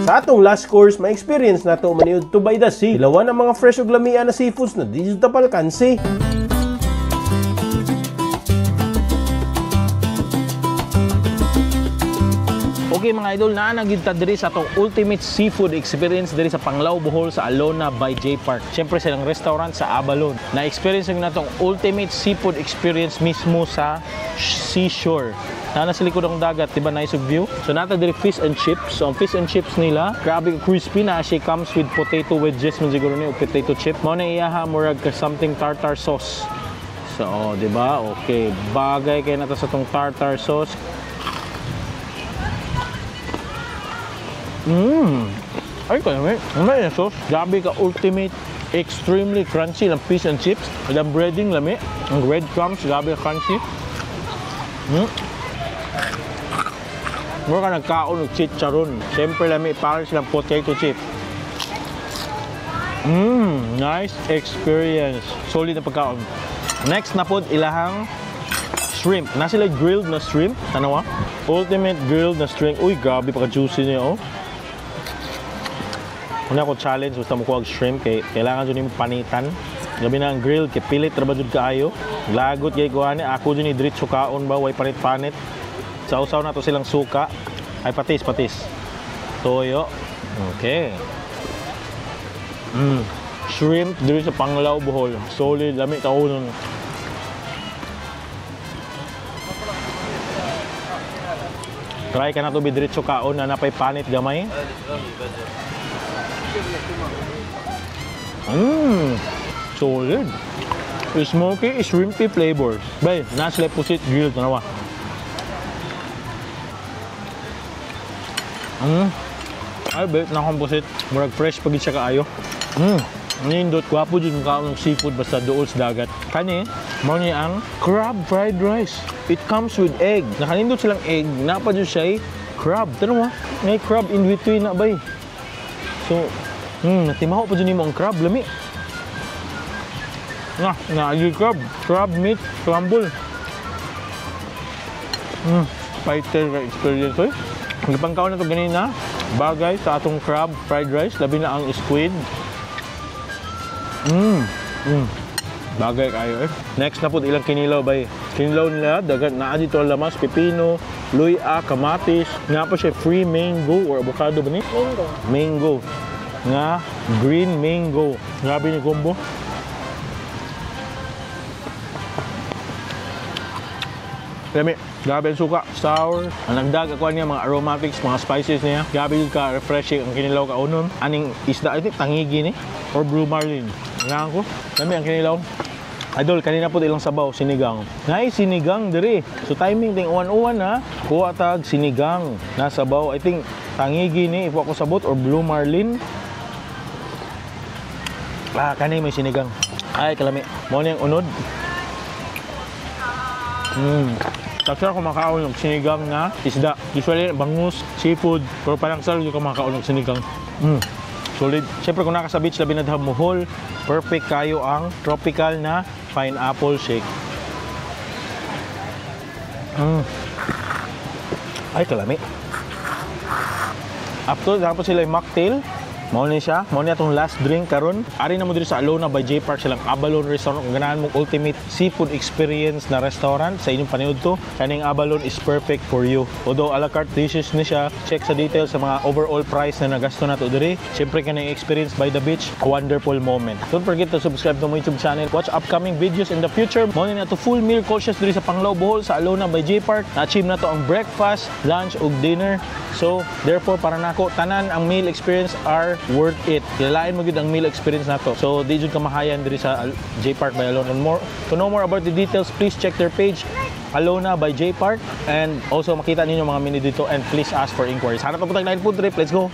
Sa atong last course, ma-experience nato maniud to by the sea. Ilawan ang mga fresh ug lamian na seafoods na digital palkansi. Okay mga idol, naanagid ta diri sa atong ultimate seafood experience diri sa Panglao, Bohol sa Alona by J Park. Siyempre silang restaurant sa Abalon. Na-experience na natong ultimate seafood experience mismo sa seashore. Nana sa likod ng dagat, diba nice view? So nata diri fish and chips. So ang fish and chips nila, grabe crispy na siya, comes with potato wedges man siguro ni potato chip. Mao na iyaha murag ka something tartar sauce. So, diba? Okay, bagay kay nata sa tong tartar sauce. Ay, kaya may sauce. Grabe ka, ultimate, extremely crunchy ng fish and chips. Ang breading, lami. Ang breadcrumbs, grabe ka crunchy. Mura ka nagkaon ng chicharon. Siyempre, lami, parang silang potato chip. Nice experience. Solid na pagkaon. Next na po, ilahang shrimp. Nasa sila grilled na shrimp. Tanawa? Ultimate grilled na shrimp. Uy, grabe, paka-juicy niya, oh. Una ko challenge, basta mo kuwag shrimp, kay kailangan dyan yung panitan. Gabi na ang grilled, kay pilit, traba dyan kaayo. Lagot, kay kuhani, ako dyan yung diritso kaon ba, way panit-panit. Sausaw na to silang suka. Ay, patis. Toyo. Okay. Shrimp, diri sa Panglao, Bohol. Solid, lami, kaunon. Try ka na to, diritso kaon na napay panit gamay. Solid. Smoky, shrimpy flavors. Bay, nasa pusit grilled na nawa. Ay, bay, nakampusit. Murag fresh pag siya kaayo. Nindot, gwapo dun kaon ng seafood basta dool sa dagat. Kani, mao niya ang crab fried rice. It comes with egg. Nakanindot silang egg. Napa dun siya crab. Tano mo, may crab in between na bay. So, natimaho pa dyan mo ang crab, lami. Naagi crab. Crab meat, crumble. Fighter experience, eh. Ang ipangkaw na ito ganina, bagay sa atong crab fried rice, labi na ang squid. Bagay kayo, eh. Next na po, ilang kinilaw, bay. Kinilaw nila, dagat na dito ang lamas, pipino, luya, kamatis. Nga pa siya free mango or avocado ba ni? Mango. Nga green mango. Grabe ni combo. Lami, grabe ang suka, sour. Ang nagdag ako niya mga aromatics, mga spices niya. Grabe yung ka refreshing ang kinilaw ka unon. Aning isda, I think tangigi ni or blue marlin. Ngayon ko, lami ang kinilaw. Idol, kanina po ilang sabaw, sinigang. Ngay, sinigang diri. So timing ting uwan-uwan ha. Kuha tag sinigang na sabaw. I think tangigi ni, ipo ako sabot or blue marlin. Kanina may sinigang. Ay, kalami. Mo niyang unod. Tapos ako makaon ng sinigang na isda. Usually, bangus, seafood. Pero parang salo yung kumakaon ng sinigang. Solid. Siyempre kung naka sa beach, labi na Bohol, perfect kayo ang tropical na pineapple shake. Ay, kalami. After, dapat sila yung mocktail. Mao ni siya, mao ni atong last drink karon. Ari na mo diri sa Alona by J Park silang Abalon Restaurant. Kung ganahan mo ultimate seafood experience na restaurant sa inyong paniud to, kaning Abalon is perfect for you. Although a la carte dishes ni siya, check sa details sa mga overall price na nagasto nato diri. Syempre kaning experience by the beach, a wonderful moment. Don't forget to subscribe to my YouTube channel. Watch upcoming videos in the future. Mao ni nato full meal courses diri sa Panglao, Bohol sa Alona by J Park. Na-achieve na to ang breakfast, lunch ug dinner. So, therefore para nako tanan ang meal experience are worth it. Kilalain mo gid ang meal experience nato. So, di jud ka mahayan diri sa J Park by Alona. To know more about the details, please check their page Alona by J Park, and also makita ninyo mga menu dito, and please ask for inquiries. Hanap pa po tayong food trip. Let's go.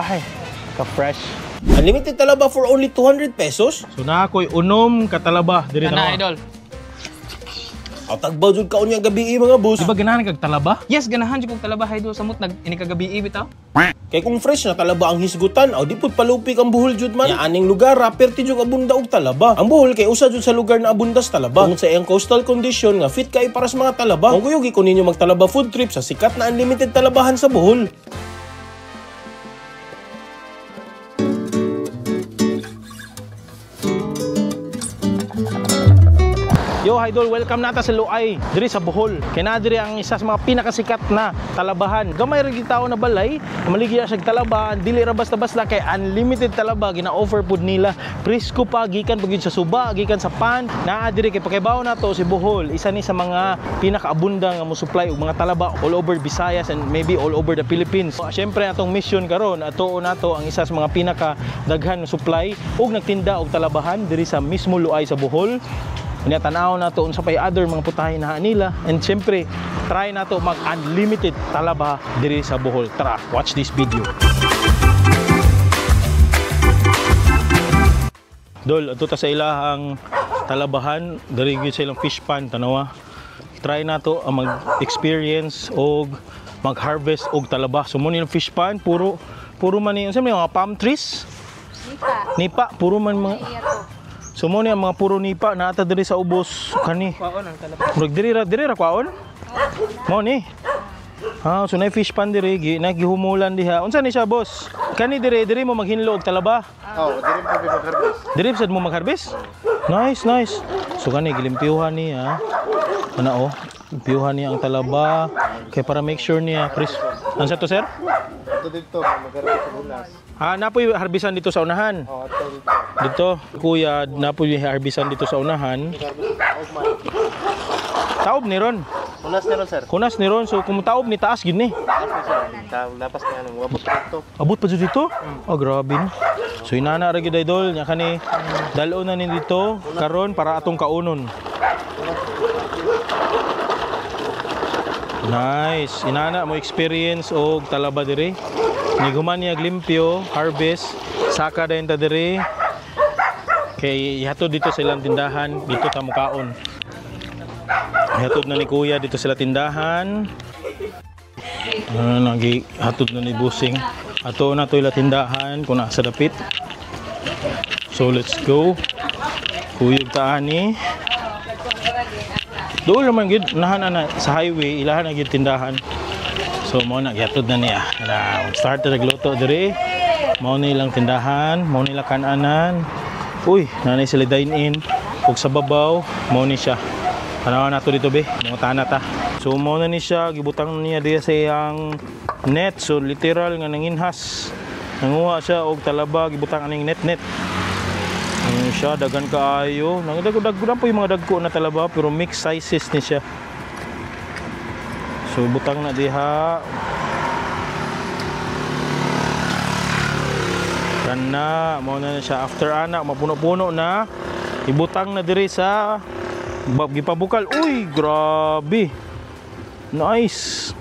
Ay, ka-fresh. Unlimited talaba for only 200 pesos? So na ako'y unom katalaba diri Kana na. idol. Aw tagbaw jud kaon nga gabi mga boss. Di ba ganahan kag talaba? Yes, ganahan jud kog talaba idol samot nag inikagabi bitaw. Kay kung fresh na talaba ang hisgutan, aw di pud palupik ang Bohol jud man. Ya aning lugar perti jud abunda og talaba. Ang Bohol kay usa jud sa lugar na abundas talaba. Kung sa iyang coastal condition nga fit kay para sa mga talaba. Kung kuyugi ko ninyo magtalaba food trip sa sikat na unlimited talabahan sa Bohol. Yo idol, welcome nata sa Luay diri sa Bohol. Kay na diri ang isa sa mga pinakasikat na talabahan. Gamay ra gid tawo na balay, maligya siya talaba, dili ra basta-basta kay unlimited talaba gina-offer pud nila. Presko pa gikan pagid sa suba, gikan sa pan. Naa diri kay pakibaw nato si Bohol, isa ni sa mga pinakaabunda nga mo supply og mga talaba all over Visayas and maybe all over the Philippines. So, syempre atong mission karon atuo nato ang isa sa mga pinakadaghan supply og nagtinda og talabahan diri sa mismo Luay sa Bohol. Unya tanaw na to unsa pay other mga putahe na nila, and syempre try na to mag unlimited talaba diri sa Bohol. Tara, watch this video. Dol, ato ta sa ilahang talabahan diri gyud sa ilang fish pan tanawa. Try na to ang mag-experience og mag-harvest og talaba. So mo ni fish pan puro man ni unsa mga palm trees? Nipa, puro man mga so mo ni ang mga puro nipa na ata diri sa ubos kani. Kwaon ang talaba. Murag diri ra kwaon. Mo ni. So na fish pan diri nagihumulan diha. Unsa ni siya boss? Kani diri mo maghinlo og talaba. Diri po mag-harvest. Diri sad mo mag-harvest? Nice. So kani gilimpyuhan niya. Ana limpyuhan niya ang talaba kay para make sure niya crisp. Unsa to sir? Ito dito mag-harvest sa bulas. Napoy harbisan dito sa unahan. Dito, kuya, napoy harbisan dito sa unahan. Taob ni ron. Kunas ni ron sir. Kunas ni ron. So kung taob ni taas gid ni. Lapas ni anong wabot dito. Abot pa jud dito? Grabe no. So inana ra gid idol nya kani dalo na ni dito karon para atong kaunon. Nice. Inana mo experience og talaba diri. Niguman niya glimpyo, harvest, saka dayon ta diri. Kay ihatod dito sa ilang tindahan, dito ta mukaon. Ihatod na ni kuya dito sila tindahan. Hatod na ni busing. Ato na to ila tindahan kung nasa dapit. So let's go. Kuyog ta ani. Doon naman gid nahan na sa highway ilahan na gid tindahan. So mo na gihatod na niya. Start na nagluto diri. Mao ni lang tindahan, mao ni lang kananan. Uy, nanay sila dine in. Ug sa babaw, mao ni siya. Tanawa nato dito be, mga tana ta. So mao na ni siya, gibutang niya diya sa iyang net. So literal nga nanginhas. Nanguha siya og talaba, gibutang aning net. Ano siya, dagan kaayo. Nagdagdag po yung mga dagko na talaba pero mixed sizes ni siya. So butang na diha. Kana mo na siya after anak mapuno-puno na. Ibutang na diri sa gipabukal. Uy, grabe. Nice.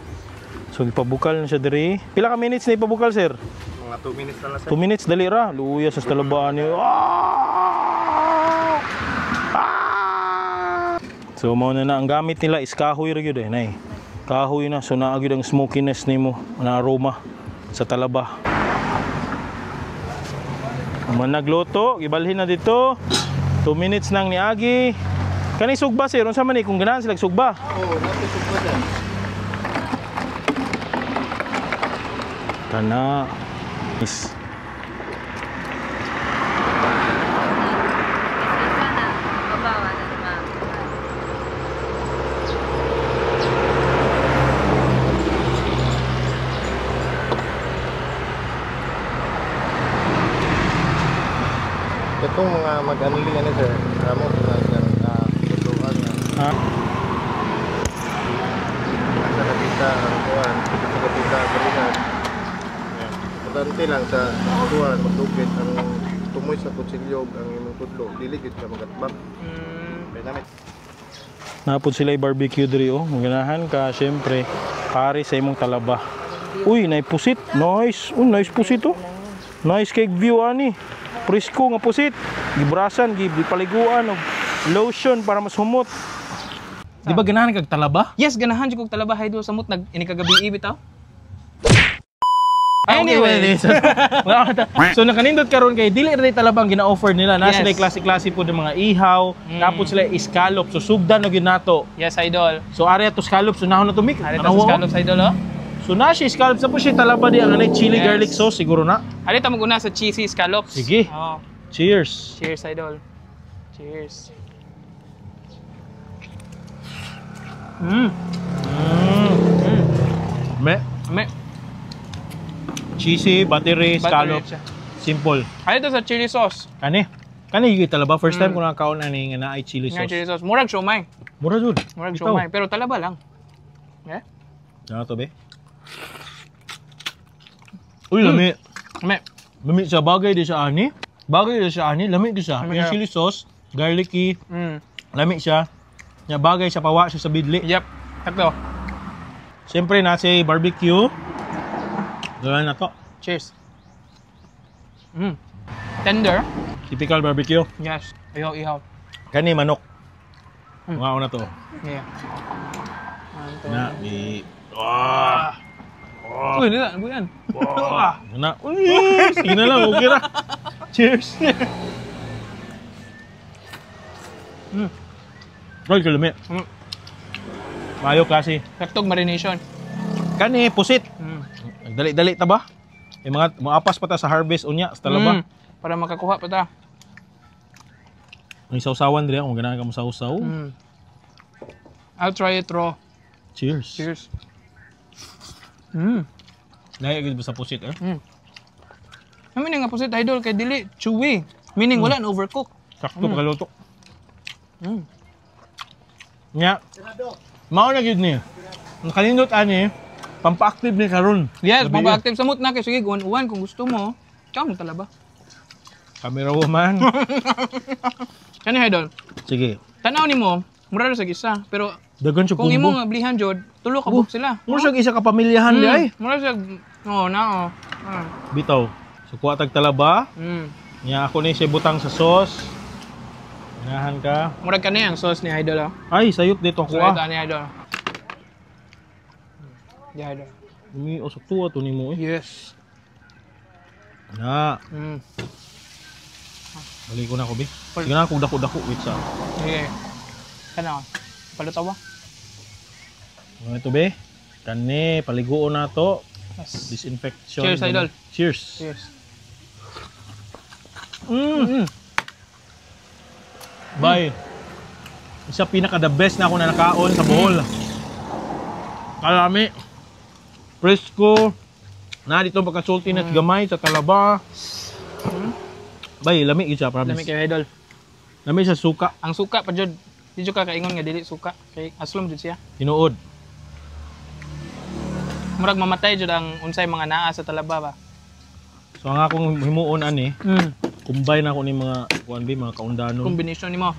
So gipabukal na siya diri. Pila ka minutes na ipabukal, sir? Mga 2 minutes na lang sir. 2 minutes dali ra. Luya sa talabaan niyo. So mo na ang gamit nila is kahoy ra gyud nay. Kahoy na, so naagid ang smokiness nimo, na aroma sa talaba. Man nagluto, gibalhin na dito. 2 minutes nang niagi. Kani sugba sir, unsa man ni kung ganahan sila sugba? Oo, nato sugba sir. Kana. Is. Itong mga mag-anli ano sir, mo tutuan na. Ha? Nasa nakita ang kuwan, nasa nakita ang balikan. Importante lang sa kuwan, magdugit ang tumoy sa kutsilyo ang imong tudlo, diligid ka magatbang. Kaya namin. Napod sila yung barbecue diri oh. Maganahan ka, syempre, pare sa imong talaba. Uy, naipusit. Nice. Nice pusit oh. Nice cake view ani. Presko nga pusit. Gibrasan, gipaliguan og lotion para mas humot. Di ba ganahan kag talaba? Yes, ganahan jud kog talaba idol samot nag inikagabi bitaw. Anyway, so nakanindot karon kay dili ra talabang gina-offer nila. Nasa Yes. klase-klase po ng mga ihaw, tapos sila scallop. So sugdan og ginato. Yes, idol. So area to scallop, so nahon na to mik. Arita sa scallops idol oh. So na siya scallop sa po siya talaba di ang anay chili Yes. garlic sauce siguro na. Arita maguna sa cheesy scallops. Sige. Oh. Cheers. Cheers idol. Cheers. Me. Cheesy, buttery, scallop. siya. Simple. Arita sa chili sauce. Kani yung talaba first time ko nakakaon ani nga naay chili Nga sauce. chili sauce. Murag siomay. Mura jud. Murag Bitaw. siomay pero talaba lang. Eh? Ano to be? Uy, lami. Me. Lami siya, bagay di siya ani. Bagay di siya ani, lami di siya. Lami Yung siya. chili sauce, garlicky, Mm. lami siya. Nya bagay siya, pawa siya sa bidli. Yep. Takto. Siyempre na si barbecue. Gawin na to. Cheers. Tender. Typical barbecue. Yes. Ihaw. Kani manok. Mga na to. Yeah. Na, di... Wah! Uy, nila, ano yan? Wah! Na, uy! Sige na lang, okay na. Cheers! Roy, kalumi. Mayo klase. Taktog marination. Kani, pusit. Nagdali-dali ta ba? Mga apas pa ta sa harvest unya sa talaba. Para makakuha pa ta. Ang sausawan diri kung ganahan ka mo sausaw. I'll try it raw. Cheers. Cheers. Dahil agad ba sa pusit eh? Meaning nga po si idol kay dili chewy. Meaning wala na overcook. Sakto pagkaluto. Nya. Mao na gyud ni. Ang kanindot ani, pampa-active ni karon. Yes, Sabi papa-active sa mood na kay sige uwan kung gusto mo. Ciao mo talaba. Camera woman. Kani idol. Sige. Tanaw nimo, mura ra sa isa, pero Dagan siya kung combo. imo nga blihan jud, tulo ka book sila. Mura siya isa ka pamilyahan di ay. Mura siya na Bitaw. So kuha tag talaba. Nya ako ni siya butang sa sauce. Ganahan ka. Murag kani ang sauce ni idol ah. Ay, sayop dito So kuha. ito ni idol. Di idol. Umi usok tuwa to nimo eh. Yes. Na, balik ko na ako, be. Sige na, kung dako-dako, wait sa. Okay. Kana. Palutaw ba? Ano ito, be? Kani, paliguon na to. Yes. Disinfection. Cheers, idol. Cheers. Cheers. Bye. Isa pinaka-the best na ako na nakaon sa Bohol. Kalami. Presko. Na dito pagka-salty na gamay sa talaba. Bay, lami siya, promise. Lami kay idol. Lami siya suka. Ang suka pa jud. Di jud ka kaingon nga dili suka. Kay aslom jud siya. Tinuod. Murag mamatay jud ang unsay mga naa sa talaba ba. So ang akong himuon ani, combine ako ni mga kuan bi mga kaundanon. Combination nimo.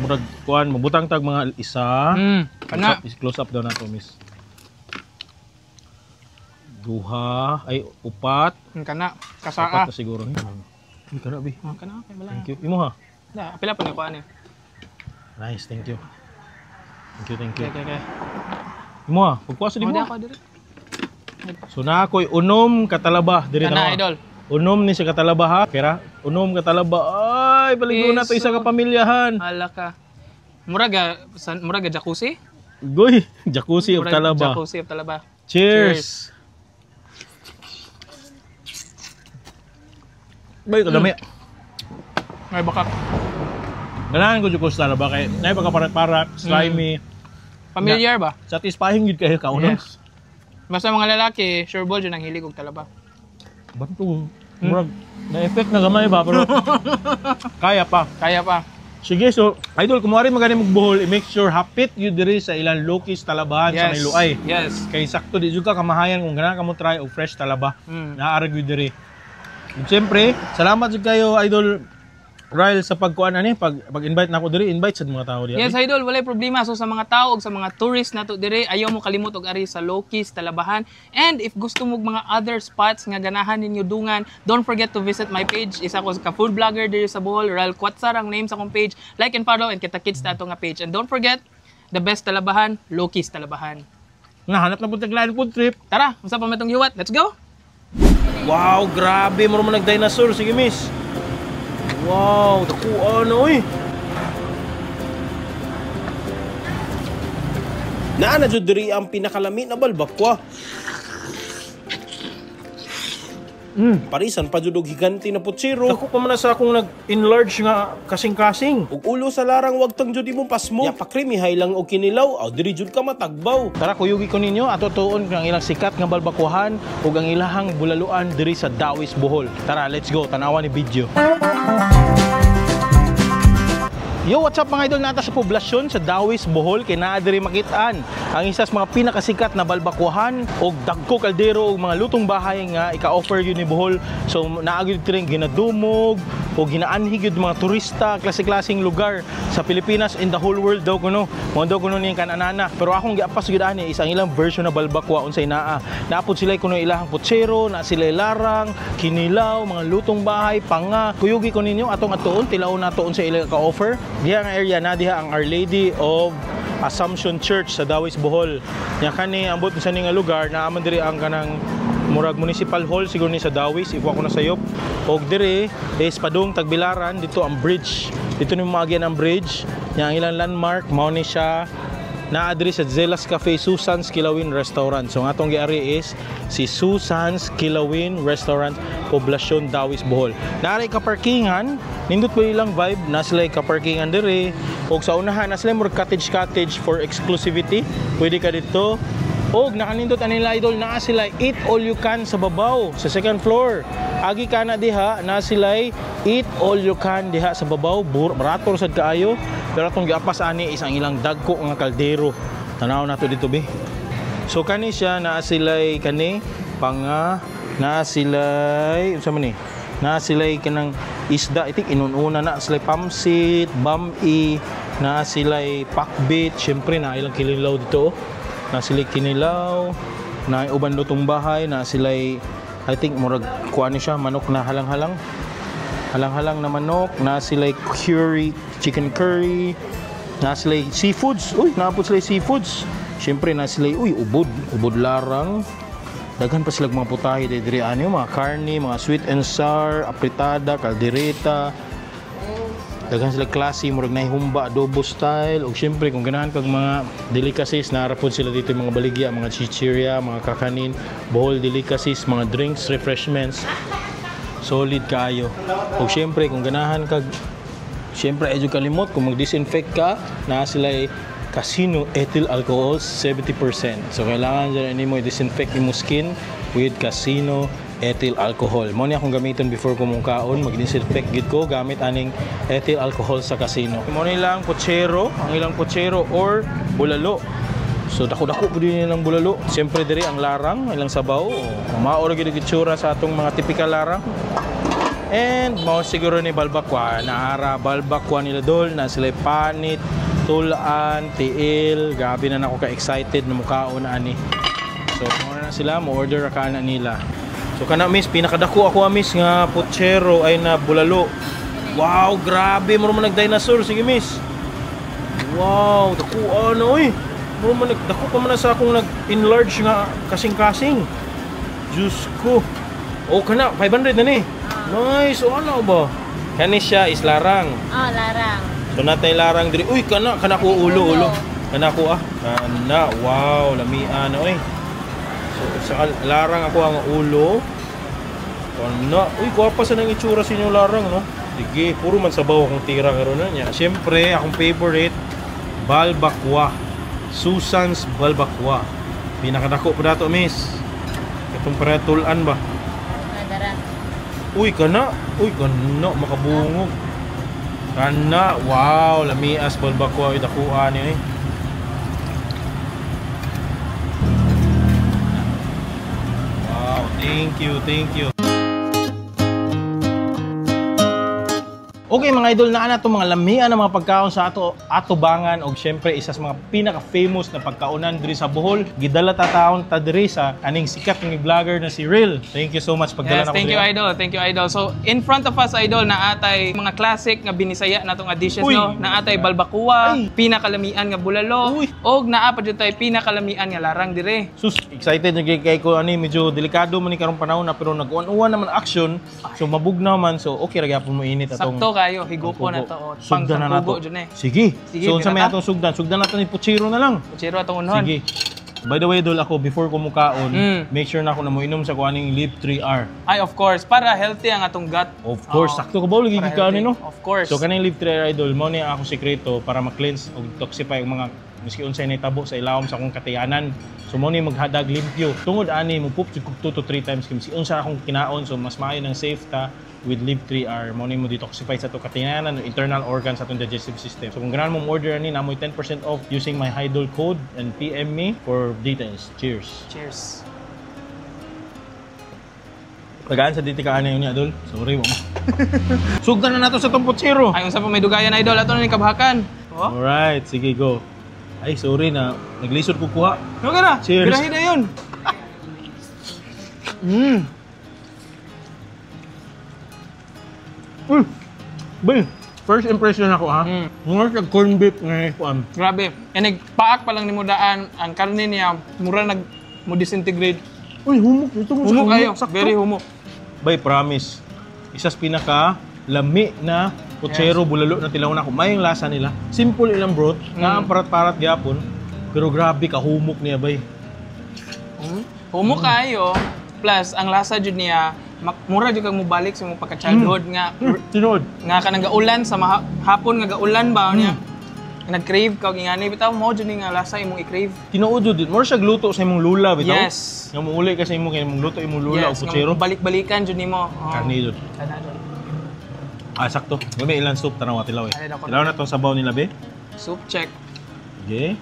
Murag kuan mabutang tag mga isa. Kana. Close up daw na to, miss. Duha, ay upat. Kana. Upat Kasaa. na siguro. Ay, kana bi. Kana kay bala. Thank you. Imo ha. Da, apila pa ni kuan ni. Nice, thank you. Thank you, thank you. Okay. Imo ha, pagkuasa di mo. Mo ako diri. So na ako'y unom katalaba diri Kana na. idol. Unom ni sa katalaba ha. Kira, unom katalaba. Ay, baligo na to isa ka pamilyahan. Ala ka. Muraga jacuzzi? Goy, jacuzzi of Murag talaba. Jacuzzi of talaba. Cheers. Bay kadami. Ay, baka. Ganahan ko jud talaba kay nay pagka slimy. Familiar ba? Satisfying gid kayo kauna. Yes. Basta mga lalaki, sure ball dyan ang hilig og talaba. Banto. Murag na-effect na gamay ba pero kaya pa. Kaya pa. Sige, so idol, kumari magani magbuhol, i-make sure hapit you diri sa ilang lokis talabahan sa may luay. Yes. Kay sakto di jud ka kamahayan kung ganahan ka mo try og fresh talaba. Naarag yun diri. Siyempre, salamat jud kayo idol Ryle sa pagkuan ani pag-invite na ako diri, invite sa mga tao diya. Yes, idol, walay problema. So sa mga tao ug sa mga tourist nato diri, ayaw mo kalimot og ari sa Lokis, Talabahan. And if gusto mo mga other spots nga ganahan ninyo dungan, don't forget to visit my page. Isa ko ka food vlogger diri sa Bohol, Ryle Quatsar ang name sa akong page. Like and follow and kita kids ta ato nga page. And don't forget, the best Talabahan, Lokis, Talabahan. Nahanap na po taglain food trip. Tara, unsa pa matong giwat? Let's go. Wow, grabe mo naman nag-dinosaur. Sige, miss. Wow, dako ano eh. Naana jud diri ang pinakalami na balbakwa. Parisan pa jud og higanti na putsiro. Dako pa man sa akong nag-enlarge nga kasing-kasing. Ug ulo sa larang wag tang jud imong pasmo. Ya pakrimihay lang og kinilaw, aw diri jud ka matagbaw. Tara kuyugi ko ninyo ato tuon ang ilang sikat nga balbakwahan ug ang ilahang bulaluan diri sa Dawis, Bohol. Tara, let's go, tanawan ni video. Yo, what's up mga idol nata sa poblasyon sa Dawis, Bohol kay naa diri makitaan ang isa sa mga pinakasikat na balbakwahan og dagko kaldero og mga lutong bahay nga ika-offer yun ni Bohol. So naa gyud diri ginadumog o ginaanhi gyud mga turista, klase-klaseng lugar sa Pilipinas in the whole world daw kuno. Mo daw kuno ning kananana. Pero akong giapas gyud ani isang ilang version na balbakwa unsay naa. Naapod sila kuno ilahang putsero, na sila larang, kinilaw, mga lutong bahay, panga. Kuyugi ko ninyo atong atuon tilaw nato unsay ila ka-offer. Diha nga area na diha ang Our Lady of Assumption Church sa Dawis, Bohol. Nya kani ambot sa ning lugar na amon diri ang kanang murag municipal hall siguro ni sa Dawis if ako na sayop. Og diri is padung Tagbilaran dito ang bridge. Dito ni maagyan ang bridge. Nya ang ilang landmark mao ni siya naa diri sa Zelas Cafe Susan's Kilawin Restaurant. So ang atong giari is si Susan's Kilawin Restaurant, Poblasyon Dawis, Bohol. Naari ka parkingan, nindot po ilang vibe, na sila ka parkingan diri. Og sa unahan na sila more cottage for exclusivity. Pwede ka dito. Og nakanindot anila idol na sila eat all you can sa babaw sa second floor. Agi ka na diha na sila eat all you can diha sa babaw. Barato sad kaayo. Pero atong giapas ani isang ilang dagko nga kaldero. Tanaw nato dito be. So kani siya na sila kani panga na sila unsa man ni? Na sila kanang isda itik inununa na sila pamsit, bami, na sila pakbit, syempre na ilang kinilaw dito. Na sila kinilaw, na uban lutong bahay, na sila I think murag kuan ni siya manok na halang-halang. Halang-halang na manok, na sila curry, chicken curry, na sila seafoods. Uy, naapod sila seafoods. Syempre na sila ubod larang. Daghan pa sila mga putahe diri ano, mga karne, mga sweet and sour, apritada, kaldereta. Daghan sila klase, murag na humba, adobo style. O syempre kung ganahan kag mga delicacies, narapod sila dito yung mga baligya, mga chichirya, mga kakanin, Bohol delicacies, mga drinks, refreshments. Solid kaayo. O syempre kung ganahan kag syempre edyo kalimot kung mag-disinfect ka, na sila casino ethyl alcohol 70%. So kailangan dyan mo i-disinfect yung skin with casino ethyl alcohol. Mo ni akong gamiton before ko mong kaon, mag-disinfect gid ko gamit aning ethyl alcohol sa casino. Mo ni lang putsero, ang ilang putsero or bulalo. So dako-dako pud nilang bulalo. Siyempre diri ang larang, ilang sabaw. Maoro gid gitsura sa atong mga typical larang. And mao siguro ni balbakwa, naara balbakwa nila dol na sila panit, tulaan, tiil. Gabi na ako ka-excited na mukhaon ani. So muna na sila, mo-order ka na nila. So kana miss, pinakadako ako miss nga putsero ay na bulalo. Wow, grabe mo man nag-dinosaur. Sige miss. Wow, dako ano eh. Mo man nagdako pa man sa akong nag-enlarge nga kasing-kasing. Diyos ko. Oh, kana 500 na ni. Nice, o ano ba? Kani siya is larang. Oh, larang. So natay larang diri. Uy, kana ko ulo. Kana ko Kana, wow, lamian oy. So sa larang ako ang ulo. Ano? Uy, guwapa sa nang itsura sa inyong larang, no? Sige, puro man sabaw akong tira karon na niya. Siyempre, akong favorite, balbakwa. Susan's balbakwa. Pinakadako pa dato, miss. Itong paratulan ba? Uy, kana. Makabungog. Kana. Wow, lamias balbakwa. Idakuan niya eh. Wow, thank you. Okay mga idol, naa na itong mga lamian ng mga pagkaon sa atubangan o syempre isa sa mga pinaka-famous na pagkaonan diri sa Bohol. Gidala ta taon ta diri sa aning sikat ng vlogger na si Real. Thank you so much pagdala na ko. Thank you idol. So in front of us idol naatay mga classic nga binisaya natong dishes no. Naatay balbakua, pinakalamian nga bulalo, og naa pa jud tay pinakalamian nga larang dire. Sus, excited na kay ko ani medyo delikado man ni karong panahon na pero nag-uwan naman action. So mabugnaw man so okay ra gyapon mo init atong. Sakto kayo, higupo na to. Sugdan na nato. Sige. So sa may atong sugdan nato ni puchiro na lang. Puchiro atong unhon. Sige. By the way, dol ako before ko mukaon, make sure na ako na mo inom sa kuaning Live 3R. Ay, of course, para healthy ang atong gut. Of course, sakto ka ba lagi gikaon no? Of course. So kaning Live 3R idol, mo ni ako sekreto para ma-cleanse og toxify ang mga miski unsay nahitabo sa ilawom sa akong katiyanan. So mo ni maghadag limpyo. Tungod ani mo poop 2 to 3 times kimsi unsa akong kinaon so mas maayo ng safe ta with Live 3R. Mo ni mo detoxify sa to katiyanan, internal organs sa atong digestive system. So kung ganahan mo order ani namoy 10% off using my Hydol code and PM me for details. Cheers. Cheers. Tagaan sa diti ka ani unya dol. Sorry mo. Sugdan na nato sa tong puchiro. Ay unsa pa may dugayan idol ato na ni kabahakan. Oh? Alright, sige go. Ay, sorry na. Naglisod ko kuha. Ano ka na? Cheers. Birahin na yun. Bay, first impression ako ha. Mura sa corned beef nga kuan. Grabe. Paak pa lang ni mo daan. Ang karne niya, mura mo disintegrate. Uy, humok. Ito mo Humok kayo. Very humok. Bay, promise. Isas pinaka lami na puchero bulalo na tilaw na ako. May yung lasa nila. Simple ilang broth. Nga ang parat-parat gyapon. Pero grabe ka humok niya bay. Humok kayo. Plus, ang lasa jud niya, mura jud kag mobalik sa mong pagka-childhood nga. Tinod. Nga kanang gaulan sa hapon nga gaulan ba niya. Nag-crave ka ngani bitaw mo jud ni nga lasa imong i-crave. Tinuod jud. More siya gluto sa imong lula bitaw. Yes. Nga muuli ka sa imong kay imong luto imong lula o Yes, puchero. balik-balikan jud nimo. Karne jud. Ah, sakto. May ilang soup tanaw tilaw eh. Tilaw na tong sabaw nila be. Soup check. Okay.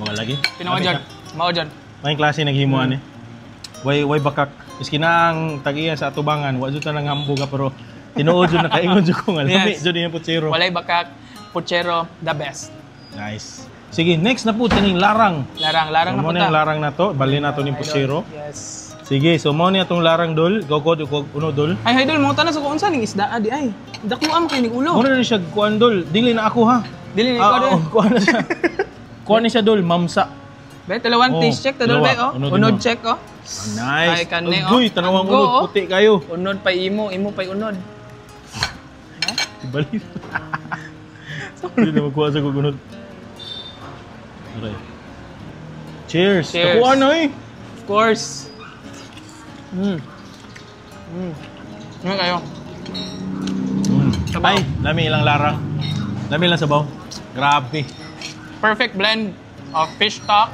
Mga lagi. Pinawa dyan. Mao dyan. May klase naghimuan eh. Way bakak. Iski na ang tagiyan sa atubangan, wa jud ta nang hambuga pero tinuod jud nakaingon jud ko nga lami jud yung puchero. Walay bakak, puchero, the best. Nice. Sige, next na po taning larang. Larang So, na mo punta. na yung larang na to, bali na to ning puchero. Yes. Sige, so mo ni atong larang dol, gogod uno dol. Ay, idol, mga tanas ko unsa ning isda di ay. Dakuan mo kay ning ulo. Mo na siya kuan dol, dili na ako ha. Dili ni ko din. Kuan na siya. Kuan ni siya dol, mamsa. Be, talawan taste check ta dol be oh. Unod check oh. Nice. Ay, kane, Uy, oh. tanawang Go, unod, oh. puti kayo. Unod pa imo pa unod. Balik. Hindi na magkuha sa kugunod. Okay. Cheers. Cheers. Nakuha na eh. Of course. Ano kayo? Sabaw. Ay, lami ilang larang. Lami ilang sabaw. Grabe. Perfect blend of fish stock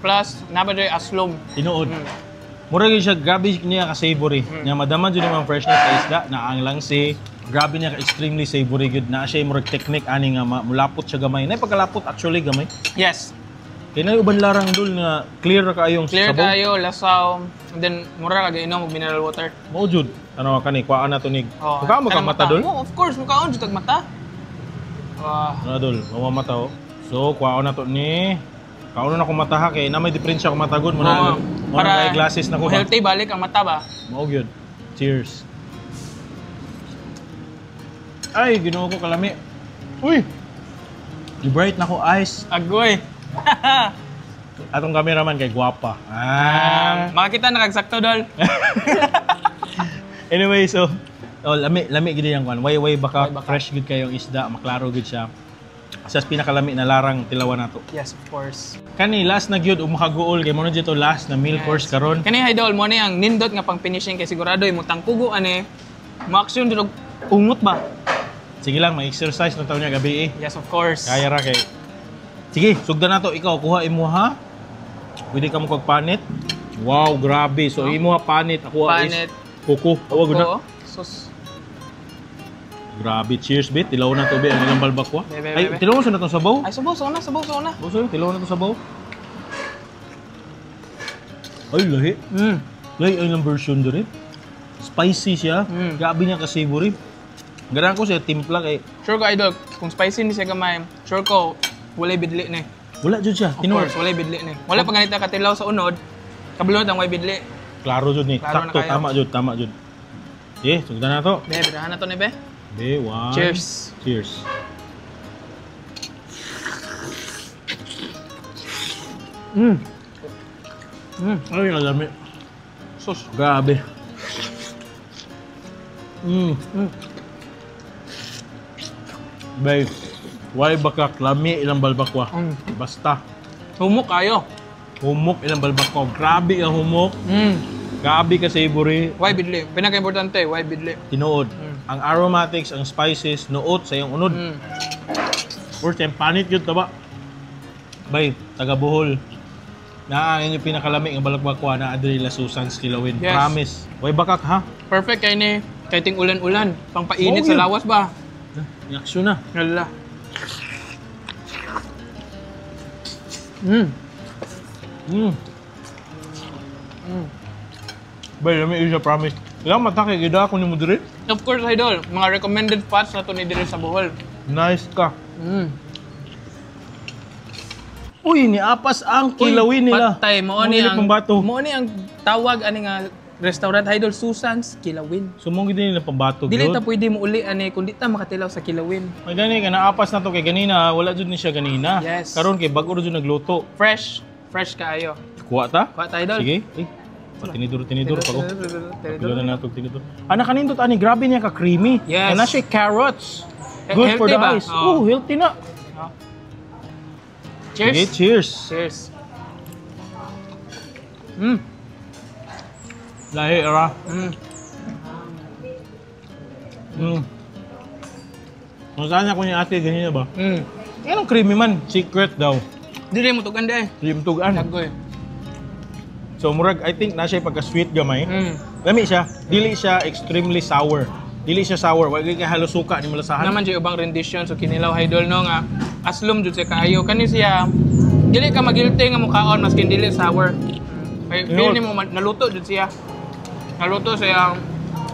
plus nabaday aslom. Tinuod. Mura gyud siya, grabe niya ka-savory. Nya madama jud yung freshness sa isda na ang langsi. Grabe niya ka-extremely savory gyud. Na siya murag technique ani nga mulapot siya gamay. Nay pagkalapot actually gamay. Yes. Kay na uban larang dul nga clear ra kaayong Clear sabaw. kayo, lasaw, and then mura ka inom og mineral water. Mao jud. Ano ka ni kuhaan na to ni. Oh, Mukha mo ka mata dul. Oh, of course, mukhaon jud tag mata. Ano dul, mamamata oh. So kuhaan na to ni. Kauno na ko mata ha kay na may diferensya ko matagod mo na. Para kay glasses na ko ba. Healthy balik ang mata ba? Mao gyud. Cheers. Ay, ginoo ko kalami. Uy. Bright na ko eyes. Agoy. Atong cameraman kay gwapa. Makakita na kagsakto dol. Anyway, so lami gid yang kwan. Way baka fresh gid kayong isda, maklaro gid siya. sa pinakalami na larang tilawan nato. Yes, of course. Kani last na gyud umakagool kay mo na dito last na meal course karon. Kani idol mo ni ang nindot nga pang finishing kay sigurado imong tangkugo ani ma-action dito ungot ba? Sige lang, mag-exercise na taon niya gabi eh. Yes, of course. Kaya ra kay. Sige, sugdan nato ikaw kuha imo ha. Pwede ka mo kagpanit. Wow, grabe. So imo ha panit, ako Panit. is kuko. Awag na. Oo. Sus. Grabe, cheers bit. Tilaw na to be ang ilang balbakwa. Bebe, Ay, bebe. tilaw mo sa natong sabaw. Ay, sabaw na. Buso, tilaw na to sabaw. Ay, lahi. Lahi ay ng version diri. Spicy siya. Grabe niya ka savory. Ganahan ko siya timpla kay Sure ko, idol, kung spicy ni siya gamay, sure ko, walay bidli ni. wala jud siya. Of course, walay bidli ni. Wala pa ganita katilaw sa unod, kabulot ang way bidli. Klaro jud ni. Klaro na Sakto, kayo. tama jud. Eh, sugdan na to. Be, birahan na to ni Be. Be, one. Cheers. Cheers. Ay, alami. Sus. Grabe. Bay, why baka lami ilang balbakwa? Basta. Humok kayo. Humok ilang balbakwa. Grabe ang humok. Grabe ka savory. Why bidli? Pinaka-importante, why bidli? Tinuod. Ang aromatics, ang spices, nuot sa iyong unod. Or time, panit yun taba. Bay, taga Bohol. Naangin yung pinakalami ng balakbakwa na Adrila Susan's Kilawin. Yes. Promise. Way bakak ha? Perfect kay ni. Kahit ting ulan-ulan, pang painit Oo, sa yun. lawas ba? Reaksyon na. Hala. Bay, lami yun siya, promise. Ilang matake, gida ako ni mo diri. Of course, idol, mga recommended spots na to ni Dire sa Bohol. Nice ka. Uy, niapas ang kilawin nila. Patay, mo ni Mga ang pambato. mo ni ang tawag ani nga restaurant idol Susan's Kilawin. Sumong din nila pambato. Dili Dili ta pwede mo uli ani kundi ta makatilaw sa Kilawin. May gani ka, naapas na to kay ganina. Wala jud ni siya ganina. Yes. Karon kay bago rin jud nagluto. Fresh kaayo. Kuha ta? Kuha ta, idol. Sige. Ay, tinidor pa ko. Tinidor. Pilo na nato tinidor. Ana kanindot ani, grabe niya ka creamy. Yes. And na siya carrots. Good for Healthy the ba? eyes. Oo. Oh, healthy na. Cheers. Sige, cheers. Cheers. Lahi era. Kung saan niya ko ni ate, ganyan na ba? Anong creamy man? Secret daw. Dili mo tugan di ay. Cream tugan. Dagoy. So murag, I think na siya pagka-sweet gamay. Lami siya. Dili siya extremely sour. Dili siya sour. Wag kay halos suka ni malasahan. Naman siya ubang rendition so kinilaw idol no nga aslom jud siya kaayo kani siya dili ka magilty nga mukhaon maskin dili sour. Kay feel nimo naluto jud siya. Naluto siya.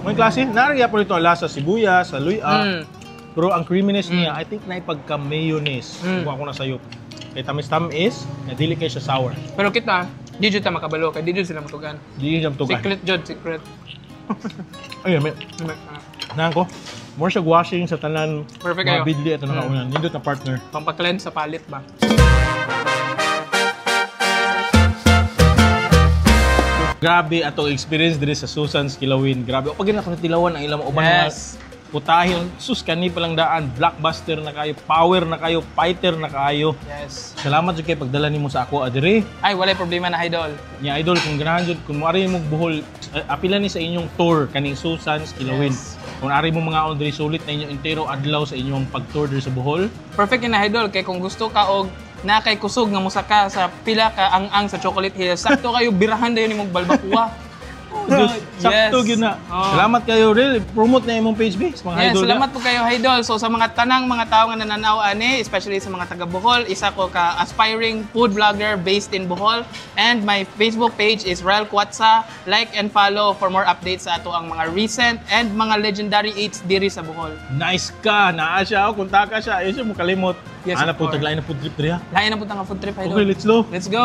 May klase, narigya po ito ang lasa sibuyas, sa luya. Pero ang creaminess niya, I think na pagka-mayonnaise. Kuha ko na sa'yo. Kaya tamis-tamis, na dili kayo siya sour. Pero kita, di jud ta makabalo kay di jud sila matugan. Di siya tukan. Secret jud, secret. Ayun, may. Naan ko, more siya washing sa tanan. Perfect mga kayo. bidli at nakaunan. Nindot na partner. Pampaklen sa palit ba. Grabe atong experience diri sa Susan's Kilawin. Grabe. O pag ako natilawan ang ilang uban Yes. mga putahin. Sus, kani palang daan. Blockbuster na kayo. Power na kayo. Fighter na kayo. Yes. Salamat jud kay pagdala nimo sa ako adiri. Ay, walay problema na idol. Nya idol kung ganahan jud kung moari mo buhol apila ni sa inyong tour kaning Susan's Kilawin. Yes. Kung ari mo mga on diri sulit na inyong entero adlaw sa inyong pag-tour diri sa Bohol. Perfect na idol kay kung gusto ka og na kay kusog nga musaka sa pila ka ang sa Chocolate Hills. Sakto kayo birahan dayon imong balbakwa. Sakto gyud na. Oh. Salamat kayo real. Promote na imong page base mga Yes, idol. salamat po kayo idol. So sa mga tanang mga tao nga nananaw ani, especially sa mga taga Bohol, isa ko ka aspiring food vlogger based in Bohol and my Facebook page is Rel Quatsa. Like and follow for more updates sa ato ang mga recent and mga legendary eats diri sa Bohol. Nice ka. Naa siya. Kung taka siya, ayun siya mo kalimot. Yes, Ana of po course. taglain na food trip diri ha. Lain na po nga food trip idol. Okay, let's go. Let's go.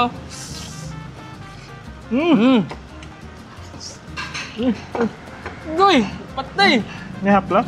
Goy, patay. Nihapla.